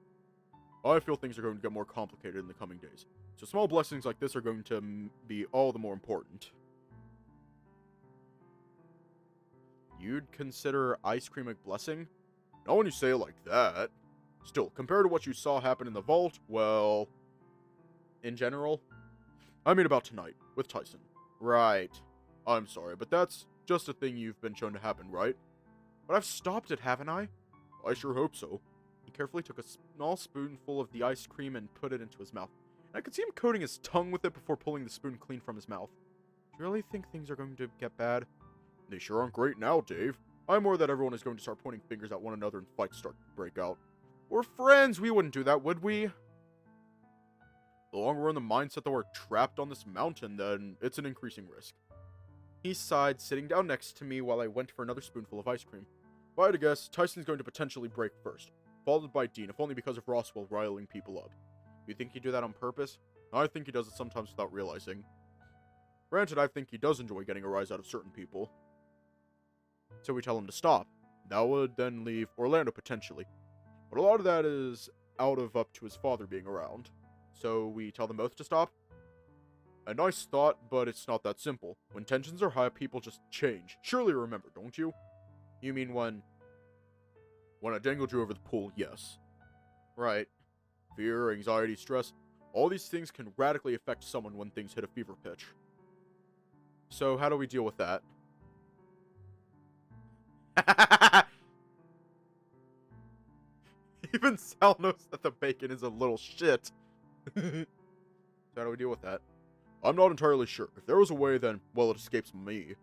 Speaker 1: I feel things are going to get more complicated in the coming days, so small blessings like this are going to be all the more important. You'd consider ice cream a blessing? Not when you say it like that. Still, compared to what you saw happen in the vault, well... in general? I mean about tonight, with Tyson. Right. I'm sorry, but that's just a thing you've been shown to happen, right? But I've stopped it, haven't I? I sure hope so. He carefully took a small spoonful of the ice cream and put it into his mouth. And I could see him coating his tongue with it before pulling the spoon clean from his mouth. Do you really think things are going to get bad? They sure aren't great now, Dave. I'm worried that everyone is going to start pointing fingers at one another and fights start to break out. We're friends, we wouldn't do that, would we? The longer we're in the mindset that we're trapped on this mountain, then it's an increasing risk. He sighed, sitting down next to me while I went for another spoonful of ice cream. If I had to guess, Tyson's going to potentially break first, followed by Dean, if only because of Roswell riling people up. You think he'd do that on purpose? I think he does it sometimes without realizing. Granted, I think he does enjoy getting a rise out of certain people. So we tell him to stop. That would then leave Orlando potentially. But a lot of that is out of up to his father being around. So we tell them both to stop? A nice thought, but it's not that simple. When tensions are high, people just change. Surely remember, don't you? You mean when I dangled you over the pool, yes. Right. Fear, anxiety, stress, all these things can radically affect someone when things hit a fever pitch. So how do we deal with that? Even Sal knows that the bacon is a little shit. So how do we deal with that? I'm not entirely sure. If there was a way, then, well, it escapes me.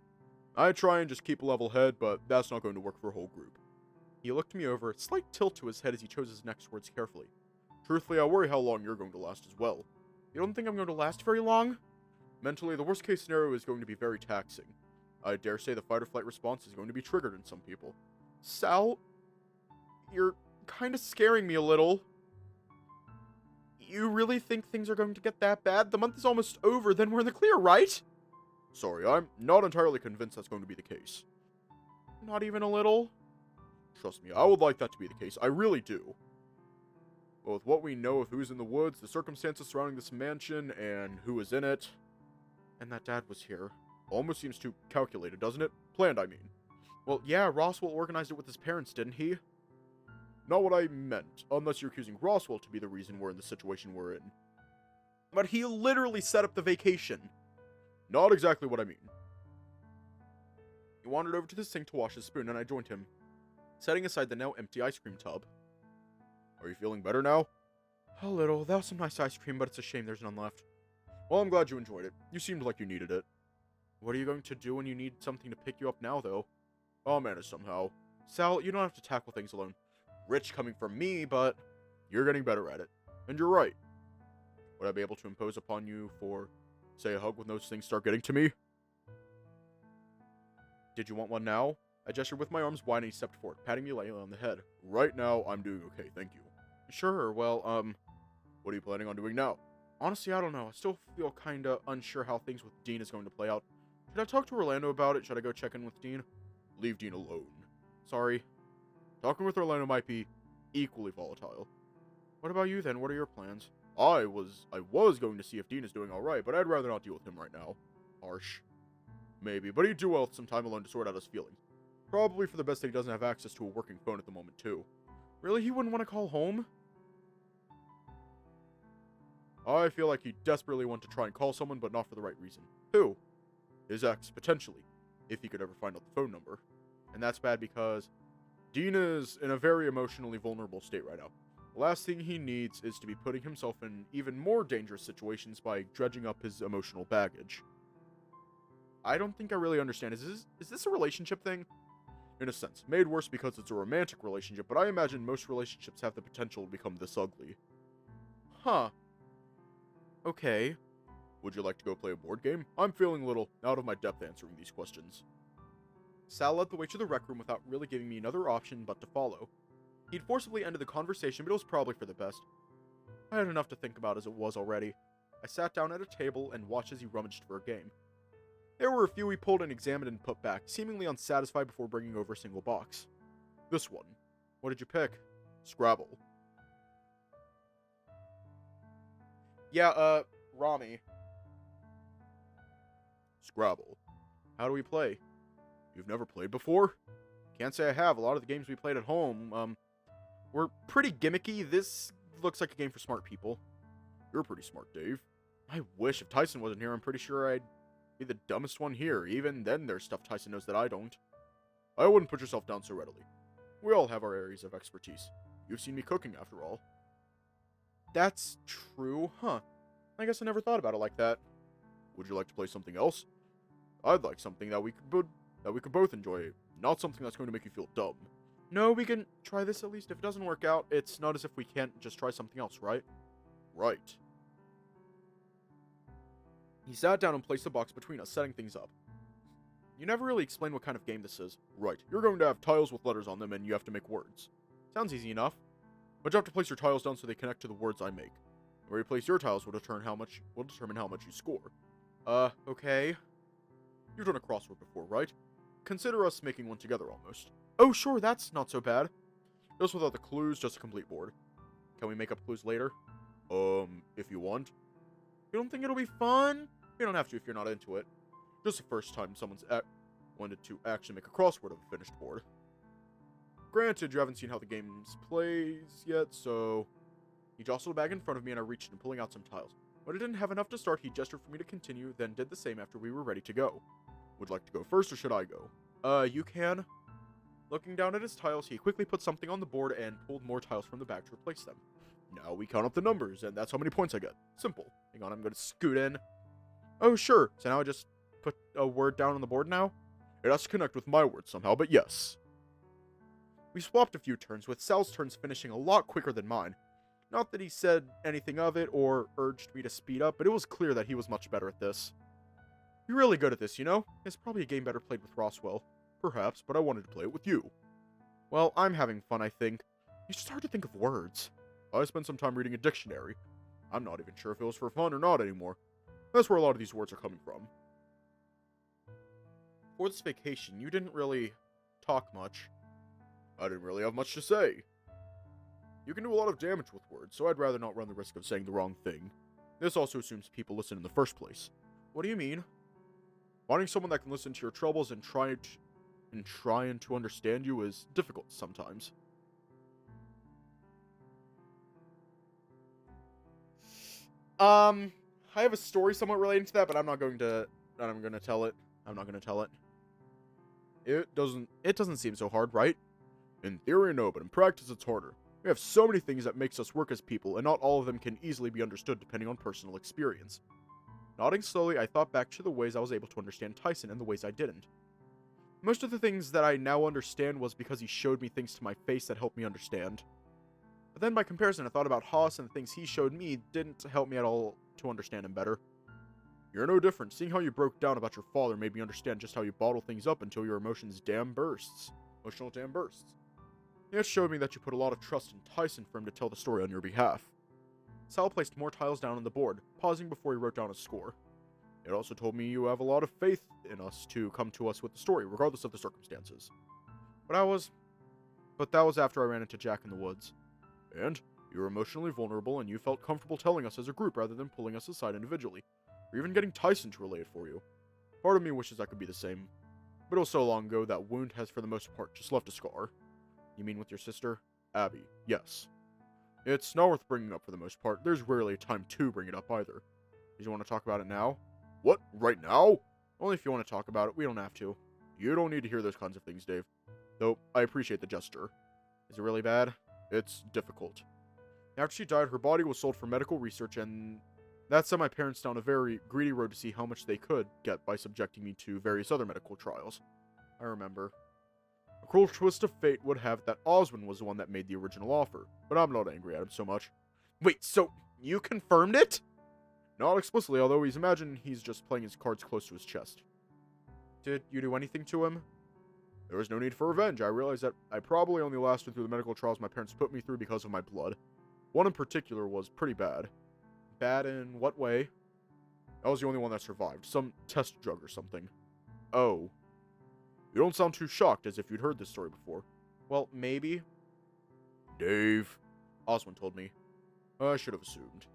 Speaker 1: I try and just keep a level head, but that's not going to work for a whole group. He looked me over, a slight tilt to his head as he chose his next words carefully. Truthfully, I worry how long you're going to last as well. You don't think I'm going to last very long? Mentally, the worst case scenario is going to be very taxing. I dare say the fight or flight response is going to be triggered in some people. Sal, you're kind of scaring me a little. You really think things are going to get that bad? The month is almost over, then we're in the clear, right? Sorry, I'm not entirely convinced that's going to be the case. Not even a little? Trust me, I would like that to be the case. I really do. But with what we know of who's in the woods, the circumstances surrounding this mansion, and who is in it, and that Dad was here, almost seems too calculated, doesn't it? Planned, I mean. Well, yeah, Roswell organized it with his parents, didn't he? Not what I meant, unless you're accusing Roswell to be the reason we're in the situation we're in. But he literally set up the vacation. Not exactly what I mean. He wandered over to the sink to wash his spoon, and I joined him, setting aside the now empty ice cream tub. Are you feeling better now? A little. That was some nice ice cream, but it's a shame there's none left. Well, I'm glad you enjoyed it. You seemed like you needed it. What are you going to do when you need something to pick you up now, though? I'll manage somehow. Sal, you don't have to tackle things alone. Rich coming from me, but you're getting better at it. And you're right. Would I be able to impose upon you for, say, a hug when those things start getting to me? Did you want one now? I gestured with my arms wide and he stepped forward, patting me lightly on the head. Right now, I'm doing okay, thank you. Sure, well, what are you planning on doing now? Honestly, I don't know. I still feel kinda unsure how things with Dean is going to play out. Should I talk to Orlando about it? Should I go check in with Dean? Leave Dean alone. Sorry. Talking with Orlando might be equally volatile. What about you then? What are your plans? I was going to see if Dean is doing alright, but I'd rather not deal with him right now. Harsh. Maybe, but he'd do well with some time alone to sort out his feelings. Probably for the best that he doesn't have access to a working phone at the moment, too. Really, he wouldn't want to call home? I feel like he desperately wanted to try and call someone, but not for the right reason. Who? His ex, potentially, if he could ever find out the phone number. And that's bad because Dean is in a very emotionally vulnerable state right now. The last thing he needs is to be putting himself in even more dangerous situations by dredging up his emotional baggage. I don't think I really understand. Is this a relationship thing? In a sense. Made worse because it's a romantic relationship, but I imagine most relationships have the potential to become this ugly. Huh. Okay. Would you like to go play a board game? I'm feeling a little out of my depth answering these questions. Sal led the way to the rec room without really giving me another option but to follow. He'd forcibly ended the conversation, but it was probably for the best. I had enough to think about as it was already. I sat down at a table and watched as he rummaged for a game. There were a few he pulled and examined and put back, seemingly unsatisfied before bringing over a single box. This one. What did you pick? Scrabble. Yeah, Rami. Scrabble. How do we play? You've never played before? Can't say I have. A lot of the games we played at home, were pretty gimmicky. This looks like a game for smart people. You're pretty smart, Dave. I wish if Tyson wasn't here, I'm pretty sure I'd be the dumbest one here. Even then, there's stuff Tyson knows that I don't. I wouldn't put yourself down so readily. We all have our areas of expertise. You've seen me cooking, after all. That's true, huh? I guess I never thought about it like that. Would you like to play something else? I'd like something that we could both enjoy, not something that's going to make you feel dumb. No, we can try this at least. If it doesn't work out, it's not as if we can't just try something else, right? Right. He sat down and placed the box between us, setting things up. You never really explained what kind of game this is. Right. You're going to have tiles with letters on them, and you have to make words. Sounds easy enough. But you have to place your tiles down so they connect to the words I make. Where you place your tiles will determine how much you score. Okay. You've done a crossword before, right? Consider us making one together almost. Oh, sure, that's not so bad. Just without the clues, just a complete board. Can we make up clues later? If you want. You don't think it'll be fun? You don't have to if you're not into it. Just the first time someone's wanted to actually make a crossword of a finished board. Granted, you haven't seen how the game plays yet, so... He jostled a bag in front of me and I reached in, pulling out some tiles. When I didn't have enough to start, he gestured for me to continue, then did the same after we were ready to go. Would you like to go first, or should I go? You can. Looking down at his tiles, he quickly put something on the board and pulled more tiles from the bag to replace them. Now we count up the numbers, and that's how many points I get. Simple. Hang on, I'm going to scoot in. Oh, sure. So now I just put a word down on the board now? It has to connect with my word somehow, but yes. We swapped a few turns, with Sal's turns finishing a lot quicker than mine. Not that he said anything of it or urged me to speed up, but it was clear that he was much better at this. You're really good at this, you know? It's probably a game better played with Roswell. Perhaps, but I wanted to play it with you. Well, I'm having fun, I think. You should start to think of words. I spent some time reading a dictionary. I'm not even sure if it was for fun or not anymore. That's where a lot of these words are coming from. For this vacation, you didn't really talk much. I didn't really have much to say. You can do a lot of damage with words, so I'd rather not run the risk of saying the wrong thing. This also assumes people listen in the first place. What do you mean? Finding someone that can listen to your troubles and trying to understand you is difficult sometimes. I have a story somewhat relating to that, but I'm not going to tell it. I'm not gonna tell it. It doesn't seem so hard, right? In theory, no, but in practice, it's harder. We have so many things that makes us work as people, and not all of them can easily be understood depending on personal experience. Nodding slowly, I thought back to the ways I was able to understand Tyson and the ways I didn't. Most of the things that I now understand was because he showed me things to my face that helped me understand. But then by comparison, I thought about Haas, and the things he showed me didn't help me at all to understand him better. You're no different. Seeing how you broke down about your father made me understand just how you bottle things up until your emotional dam bursts. It showed me that you put a lot of trust in Tyson for him to tell the story on your behalf. Sal placed more tiles down on the board, pausing before he wrote down his score. It also told me you have a lot of faith in us to come to us with the story, regardless of the circumstances. But that was after I ran into Jack in the woods. And you were emotionally vulnerable, and you felt comfortable telling us as a group rather than pulling us aside individually, or even getting Tyson to relay it for you. Part of me wishes I could be the same. But it was so long ago that wound has for the most part just left a scar. You mean with your sister? Abby, yes. It's not worth bringing up for the most part. There's rarely a time to bring it up either. Did you want to talk about it now? What? Right now? Only if you want to talk about it. We don't have to. You don't need to hear those kinds of things, Dave. Though, I appreciate the gesture. Is it really bad? It's difficult. After she died, her body was sold for medical research, and that sent my parents down a very greedy road to see how much they could get by subjecting me to various other medical trials. I remember. A cruel twist of fate would have that Oswin was the one that made the original offer, but I'm not angry at him so much. Wait, so you confirmed it? Not explicitly, although he's just playing his cards close to his chest. Did you do anything to him? There was no need for revenge. I realized that I probably only lasted through the medical trials my parents put me through because of my blood. One in particular was pretty bad. Bad in what way? That was the only one that survived. Some test drug or something. Oh. You don't sound too shocked, as if you'd heard this story before. Well, maybe. Dave, Oswin told me. I should have assumed.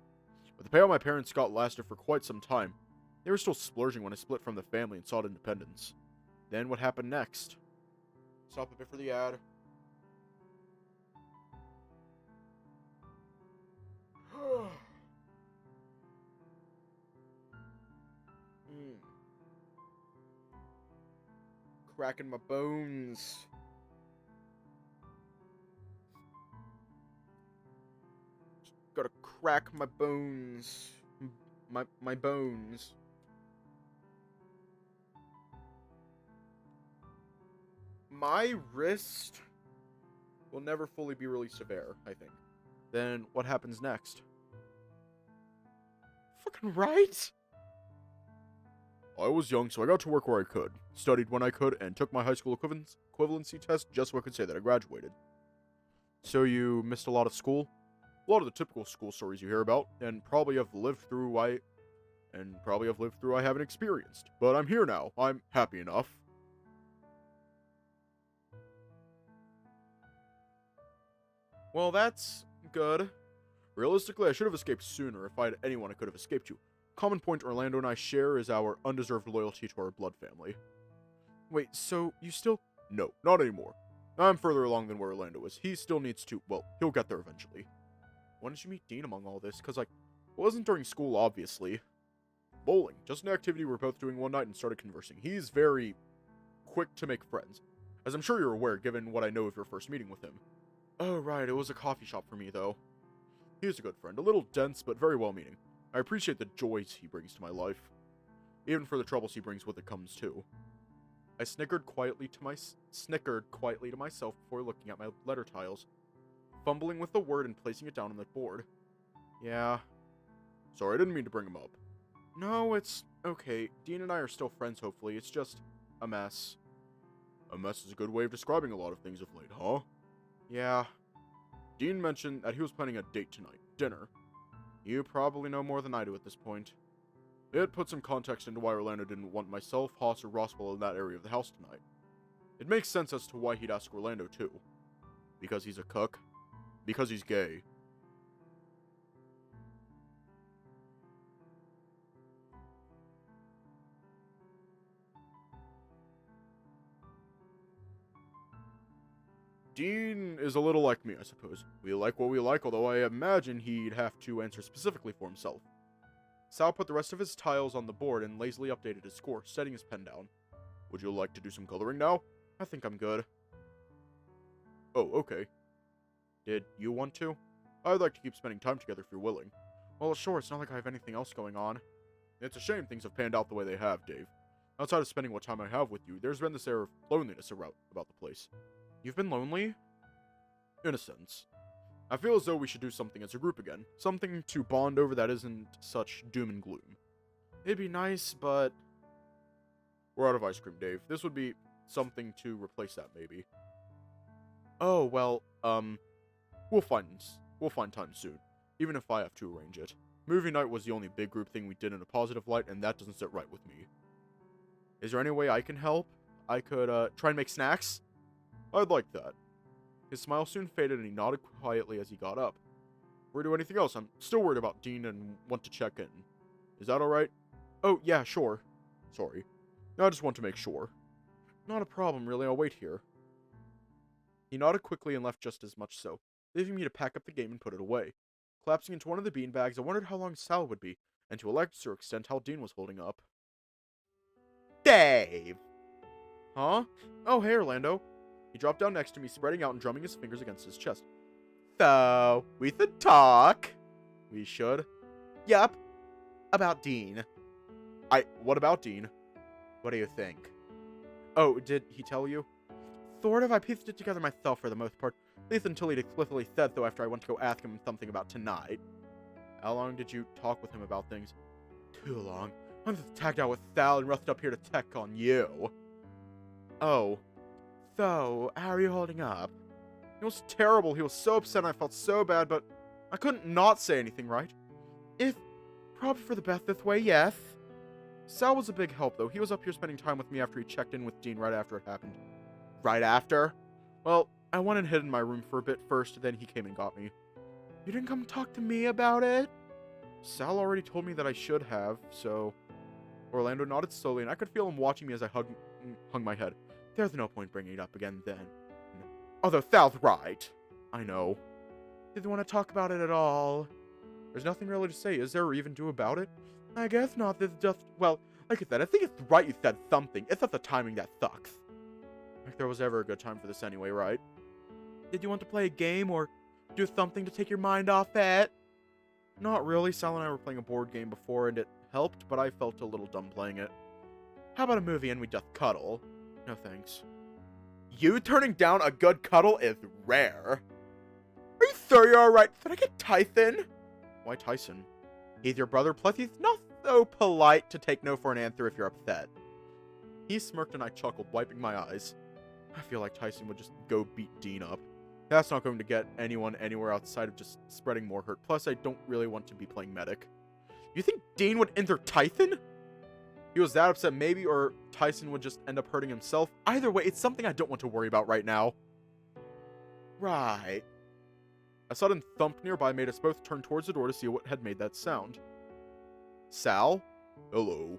Speaker 1: But the payout my parents got lasted for quite some time. They were still splurging when I split from the family and sought independence. Then what happened next? Stop a bit for the ad. Cracking my bones. Gotta crack my bones. My bones. My wrist will never fully be really severe, I think. Then what happens next? Fucking right? I was young, so I got to work where I could, studied when I could, and took my high school equivalency test just so I could say that I graduated. So you missed a lot of school? A lot of the typical school stories you hear about, and probably have lived through I haven't experienced. But I'm here now. I'm happy enough. Well, that's good. Realistically, I should have escaped sooner if I had anyone I could have escaped to. Common point Orlando and I share is our undeserved loyalty to our blood family. Wait, so you still... No, not anymore. I'm further along than where Orlando is. He still needs to... Well, he'll get there eventually. When did you meet Dean among all this? Because, it wasn't during school, obviously. Bowling. Just an activity we're both doing one night and started conversing. He's very quick to make friends. As I'm sure you're aware, given what I know of your first meeting with him. Oh, right, it was a coffee shop for me, though. He's a good friend. A little dense, but very well-meaning. I appreciate the joys he brings to my life. Even for the troubles he brings with it comes, too. I snickered quietly to myself before looking at my letter tiles, fumbling with the word and placing it down on the board. Yeah. Sorry, I didn't mean to bring him up. No, it's okay. Dean and I are still friends, hopefully. It's just a mess. A mess is a good way of describing a lot of things of late, huh? Yeah. Dean mentioned that he was planning a date tonight. Dinner. You probably know more than I do at this point. It puts some context into why Orlando didn't want myself, Haas, or Roswell in that area of the house tonight. It makes sense as to why he'd ask Orlando, too. Because he's a cook. Because he's gay. Dean is a little like me, I suppose. We like what we like, although I imagine he'd have to answer specifically for himself. Sal put the rest of his tiles on the board and lazily updated his score, setting his pen down. Would you like to do some coloring now? I think I'm good. Oh, okay. Did you want to? I'd like to keep spending time together if you're willing. Well, sure, it's not like I have anything else going on. It's a shame things have panned out the way they have, Dave. Outside of spending what time I have with you, there's been this air of loneliness about the place. You've been lonely? In a sense. I feel as though we should do something as a group again. Something to bond over that isn't such doom and gloom. It'd be nice, but... We're out of ice cream, Dave. This would be something to replace that, maybe. Oh, well, we'll find time soon. Even if I have to arrange it. Movie night was the only big group thing we did in a positive light, and that doesn't sit right with me. Is there any way I can help? I could, try and make snacks? I'd like that. His smile soon faded and he nodded quietly as he got up. Or do anything else? I'm still worried about Dean and want to check in. Is that alright? Oh, yeah, sure. Sorry. I just want to make sure. Not a problem, really. I'll wait here. He nodded quickly and left just as much so, leaving me to pack up the game and put it away. Collapsing into one of the beanbags, I wondered how long Sal would be, and to a lesser extent how Dean was holding up. Dave! Huh? Oh, hey, Orlando. He dropped down next to me, spreading out and drumming his fingers against his chest. So, we should talk. We should? Yup. About Dean. What about Dean? What do you think? Oh, did he tell you? Sort of. I pieced it together myself for the most part. At least until he'd explicitly said so after I went to go ask him something about tonight. How long did you talk with him about things? Too long. I'm just tagged out with Sal and rushed up here to check on you. Oh. So, how are you holding up? It was terrible. He was so upset and I felt so bad, but I couldn't not say anything, right? If probably for the best this way, yes. Sal was a big help, though. He was up here spending time with me after he checked in with Dean right after it happened. Right after? Well, I went and hid in my room for a bit first, then he came and got me. You didn't come talk to me about it? Sal already told me that I should have, so... Orlando nodded slowly, and I could feel him watching me as I hung my head. There's no point bringing it up again then. Although Sal's right. I know. Did you want to talk about it at all? There's nothing really to say, is there, or even do about it? I guess not. This just... Well, like I said, I think it's right you said something. It's not the timing that sucks. Like there was ever a good time for this anyway, right? Did you want to play a game, or do something to take your mind off it? Not really. Sal and I were playing a board game before, and it helped, but I felt a little dumb playing it. How about a movie and we just cuddle? No thanks. You turning down a good cuddle is rare. Are you sure you're alright? Should I get Tyson? Why Tyson? He's your brother, plus he's not so polite to take no for an answer if you're upset. He smirked and I chuckled, wiping my eyes. I feel like Tyson would just go beat Dean up. That's not going to get anyone anywhere outside of just spreading more hurt. Plus, I don't really want to be playing medic. You think Dean would enter Tyson? He was that upset maybe, or Tyson would just end up hurting himself. Either way, it's something I don't want to worry about right now. Right. A sudden thump nearby made us both turn towards the door to see what had made that sound. Sal? Hello.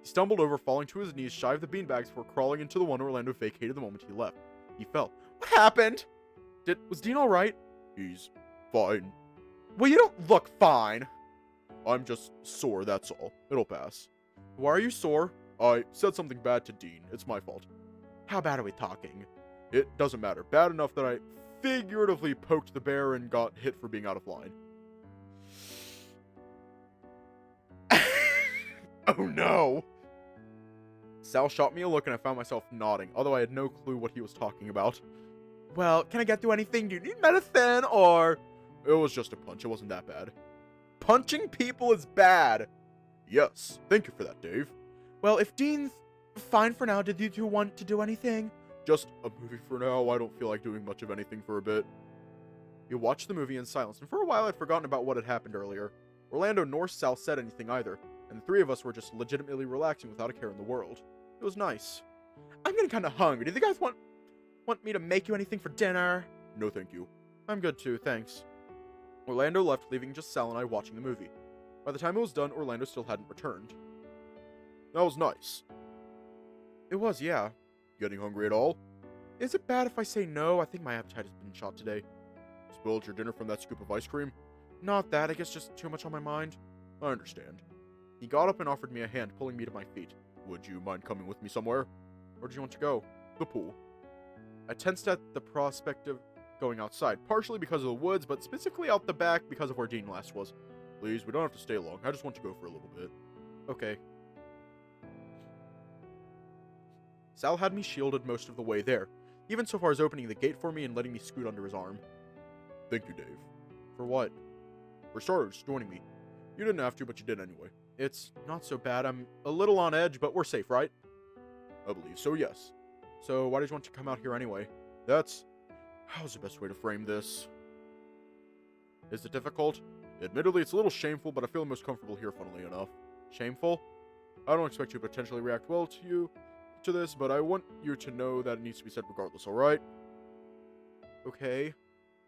Speaker 1: He stumbled over, falling to his knees shy of the beanbags before crawling into the one Orlando vacated the moment he left. He fell. What happened? Was Dean alright? He's fine. Well, you don't look fine. I'm just sore, that's all. It'll pass. Why are you sore? I said something bad to Dean. It's my fault. How bad are we talking? It doesn't matter. Bad enough that I figuratively poked the bear and got hit for being out of line. Oh no! Sal shot me a look and I found myself nodding, although I had no clue what he was talking about. Well, can I get through anything? Do you need medicine, or... It was just a punch. It wasn't that bad. Punching people is bad! Yes. Thank you for that, Dave. Well, if Dean's fine for now, did you two want to do anything? Just a movie for now. I don't feel like doing much of anything for a bit. You watched the movie in silence, and for a while I'd forgotten about what had happened earlier. Orlando nor Sal said anything either, and the three of us were just legitimately relaxing without a care in the world. It was nice. I'm getting kinda hungry. Do you guys want me to make you anything for dinner? No, thank you. I'm good too, thanks. Orlando left, leaving just Sal and I watching the movie. By the time it was done, Orlando still hadn't returned. That was nice. It was, yeah. Getting hungry at all? Is it bad if I say no? I think my appetite has been shot today. Spoiled your dinner from that scoop of ice cream? Not that, I guess just too much on my mind. I understand. He got up and offered me a hand, pulling me to my feet. Would you mind coming with me somewhere? Where do you want to go? The pool. I tensed at the prospect of going outside, partially because of the woods, but specifically out the back because of where Dean last was. Please, we don't have to stay long. I just want to go for a little bit. Okay. Sal had me shielded most of the way there, even so far as opening the gate for me and letting me scoot under his arm. Thank you, Dave. For what? For starters, joining me. You didn't have to, but you did anyway. It's not so bad. I'm a little on edge, but we're safe, right? I believe so, yes. So why did you want to come out here anyway? How's the best way to frame this? Is it difficult? Admittedly, it's a little shameful, but I feel most comfortable here, funnily enough. Shameful? I don't expect you to potentially react well to this, but I want you to know that it needs to be said regardless, alright? Okay.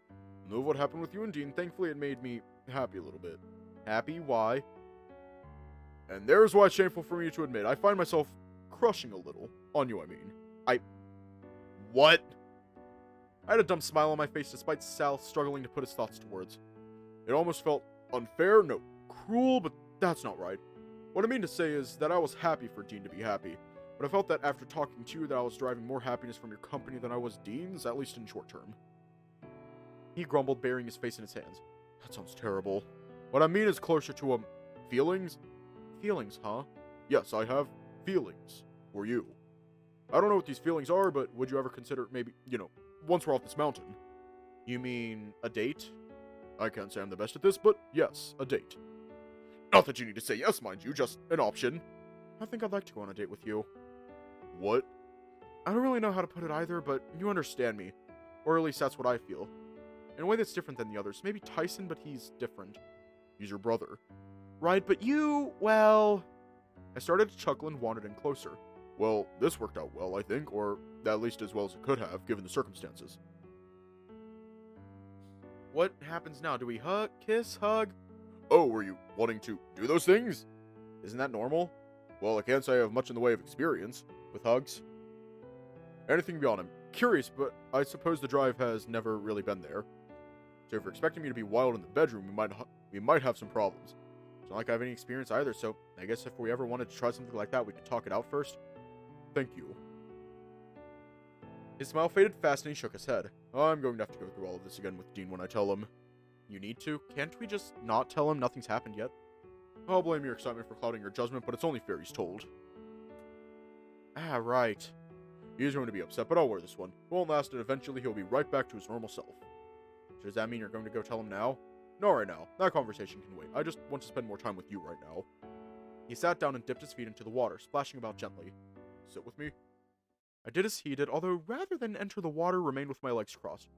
Speaker 1: I know what happened with you and Dean. Thankfully, it made me happy a little bit. Happy? Why? And there's why it's shameful for me to admit. I find myself crushing a little. On you, I mean. What? I had a dumb smile on my face despite Sal struggling to put his thoughts to words. It almost felt unfair, no, cruel, but that's not right. What I mean to say is that I was happy for Dean to be happy, but I felt that after talking to you that I was deriving more happiness from your company than I was Dean's, at least in short term. He grumbled, burying his face in his hands. That sounds terrible. What I mean is closer to, feelings? Feelings, huh? Yes, I have feelings for you. I don't know what these feelings are, but would you ever consider maybe, once we're off this mountain? You mean a date? I can't say I'm the best at this, but yes, a date. Not that you need to say yes, mind you, just an option. I think I'd like to go on a date with you. What? I don't really know how to put it either, but you understand me. Or at least that's what I feel. In a way that's different than the others. Maybe Tyson, but he's different. He's your brother. Right, but you, well... I started to chuckle and wandered in closer. Well, this worked out well, I think, or at least as well as it could have, given the circumstances. What happens now? Do we hug, kiss, hug? Oh, were you wanting to do those things? Isn't that normal? Well, I can't say I have much in the way of experience with hugs. Anything beyond, I'm curious, but I suppose the drive has never really been there. So if you're expecting me to be wild in the bedroom, we might have some problems. It's not like I have any experience either, so I guess if we ever wanted to try something like that, we could talk it out first. Thank you. His smile faded fast and he shook his head. I'm going to have to go through all of this again with Dean when I tell him. You need to? Can't we just not tell him nothing's happened yet? I'll blame your excitement for clouding your judgment, but it's only fair he's told. Ah, right. He's going to be upset, but I'll wear this one. It won't last, and eventually he'll be right back to his normal self. So does that mean you're going to go tell him now? No, right now. That conversation can wait. I just want to spend more time with you right now. He sat down and dipped his feet into the water, splashing about gently. Sit with me? I did as he did, although rather than enter the water, remained with my legs crossed.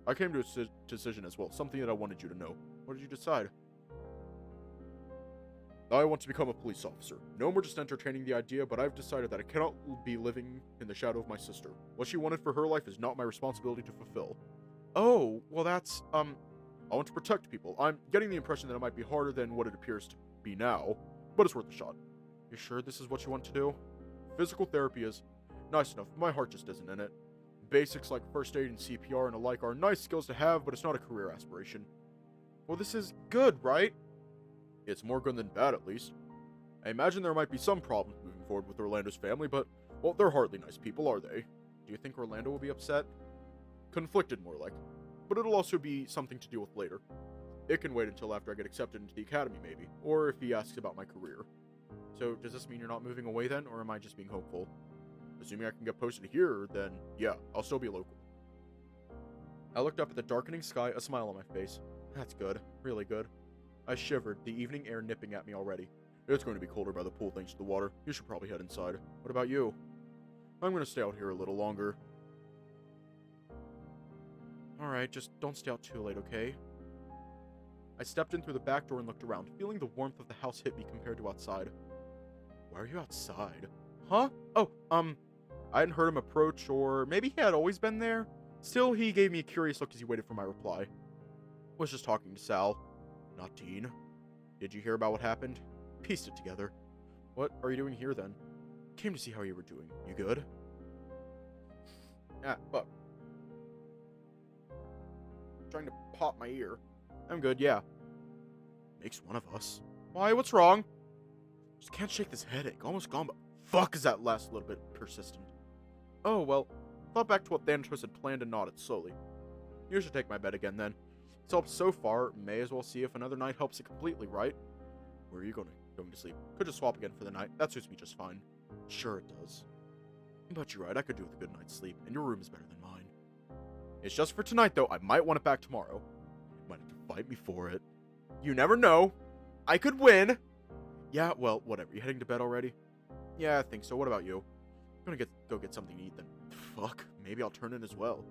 Speaker 1: I came to a decision as well, something that I wanted you to know. What did you decide? I want to become a police officer. No more just entertaining the idea, but I've decided that I cannot be living in the shadow of my sister. What she wanted for her life is not my responsibility to fulfill. Oh, well that's, I want to protect people. I'm getting the impression that it might be harder than what it appears to be now, but it's worth a shot. You sure this is what you want to do? Physical therapy is nice enough, but my heart just isn't in it. Basics like first aid and CPR and the like are nice skills to have, but it's not a career aspiration. Well, this is good, right? It's more good than bad, at least. I imagine there might be some problems moving forward with Orlando's family, but, well, they're hardly nice people, are they? Do you think Orlando will be upset? Conflicted, more like. But it'll also be something to deal with later. It can wait until after I get accepted into the academy, maybe, or if he asks about my career. So, does this mean you're not moving away then, or am I just being hopeful? Assuming I can get posted here, then, yeah, I'll still be local. I looked up at the darkening sky, a smile on my face. That's good. Really good. I shivered, the evening air nipping at me already. It's going to be colder by the pool thanks to the water. You should probably head inside. What about you? I'm going to stay out here a little longer. Alright, just don't stay out too late, okay? I stepped in through the back door and looked around, feeling the warmth of the house hit me compared to outside. Why are you outside? Huh? Oh, I hadn't heard him approach, or maybe he had always been there? Still, he gave me a curious look as he waited for my reply. Was just talking to Sal. Not Dean. Did you hear about what happened? Pieced it together. What are you doing here then? Came to see how you were doing. You good? Ah, fuck. Trying to pop my ear. I'm good, yeah. Makes one of us. Why, what's wrong? Just can't shake this headache. Almost gone, but fuck is that last little bit persistent. Oh, well, thought back to what Thanatos had planned and nodded slowly. You should take my bed again, then. It's helped so far, may as well see if another night helps it completely, right? Where are you going to sleep? Could just swap again for the night. That suits me just fine. Sure it does. But you're right, I could do with a good night's sleep, and your room is better than mine. It's just for tonight, though. I might want it back tomorrow. You might have to fight me for it. You never know. I could win. Yeah, well, whatever. You heading to bed already? Yeah, I think so. What about you? I'm gonna go get something to eat then. Fuck, maybe I'll turn in as well.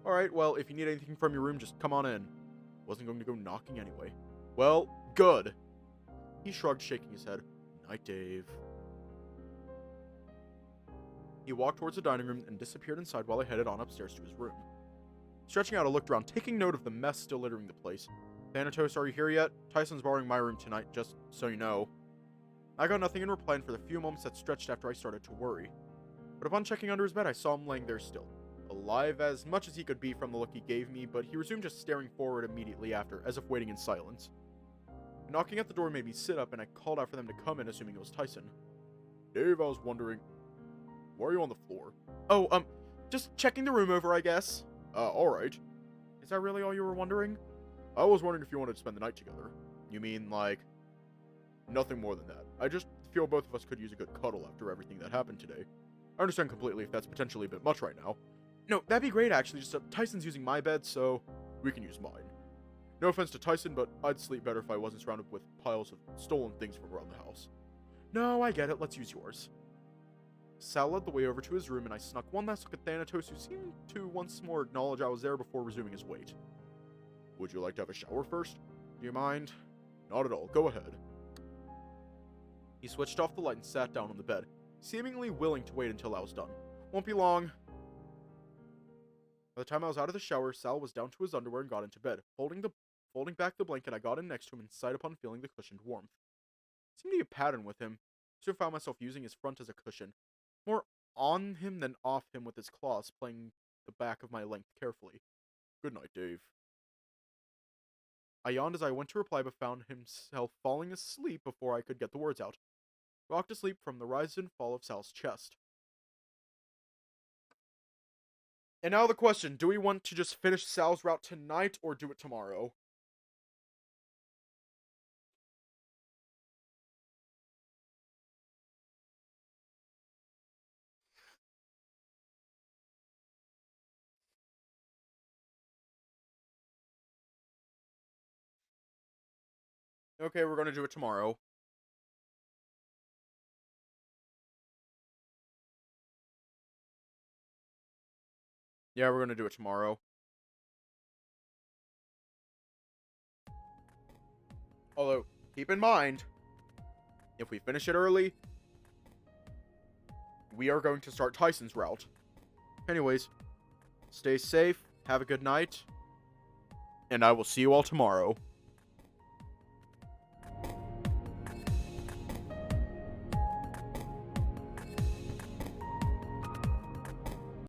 Speaker 1: Alright, well, if you need anything from your room, just come on in. Wasn't going to go knocking anyway. Well, good. He shrugged, shaking his head. Night, Dave. He walked towards the dining room and disappeared inside while I headed on upstairs to his room. Stretching out, I looked around, taking note of the mess still littering the place. Thanatos, are you here yet? Tyson's borrowing my room tonight, just so you know. I got nothing in reply, and for the few moments that stretched after I started to worry. But upon checking under his bed, I saw him laying there still. Alive as much as he could be from the look he gave me, but he resumed just staring forward immediately after, as if waiting in silence. Knocking at the door made me sit up, and I called out for them to come in, assuming it was Tyson. Dave, I was wondering, why are you on the floor? Oh, just checking the room over, I guess. Alright. Is that really all you were wondering? I was wondering if you wanted to spend the night together. You mean, like, nothing more than that. I just feel both of us could use a good cuddle after everything that happened today. I understand completely if that's potentially a bit much right now. No, that'd be great actually, just Tyson's using my bed, so we can use mine. No offense to Tyson, but I'd sleep better if I wasn't surrounded with piles of stolen things from around the house. No, I get it, let's use yours. Sal led the way over to his room, and I snuck one last look at Thanatos, who seemed to once more acknowledge I was there before resuming his wait. Would you like to have a shower first? Do you mind? Not at all, go ahead. He switched off the light and sat down on the bed, seemingly willing to wait until I was done. Won't be long. By the time I was out of the shower, Sal was down to his underwear and got into bed. Folding back the blanket, I got in next to him and sighed upon feeling the cushioned warmth. It seemed to be a pattern with him. Soon found myself using his front as a cushion. More on him than off him with his claws, playing the back of my length carefully. Good night, Dave. I yawned as I went to reply, but found himself falling asleep before I could get the words out. Rocked asleep from the rise and fall of Sal's chest. And now the question, do we want to just finish Sal's route tonight or do it tomorrow? Okay, we're gonna do it tomorrow. Yeah, we're gonna do it tomorrow. Although, keep in mind, if we finish it early, we are going to start Tyson's route. Anyways, stay safe, have a good night, and I will see you all tomorrow.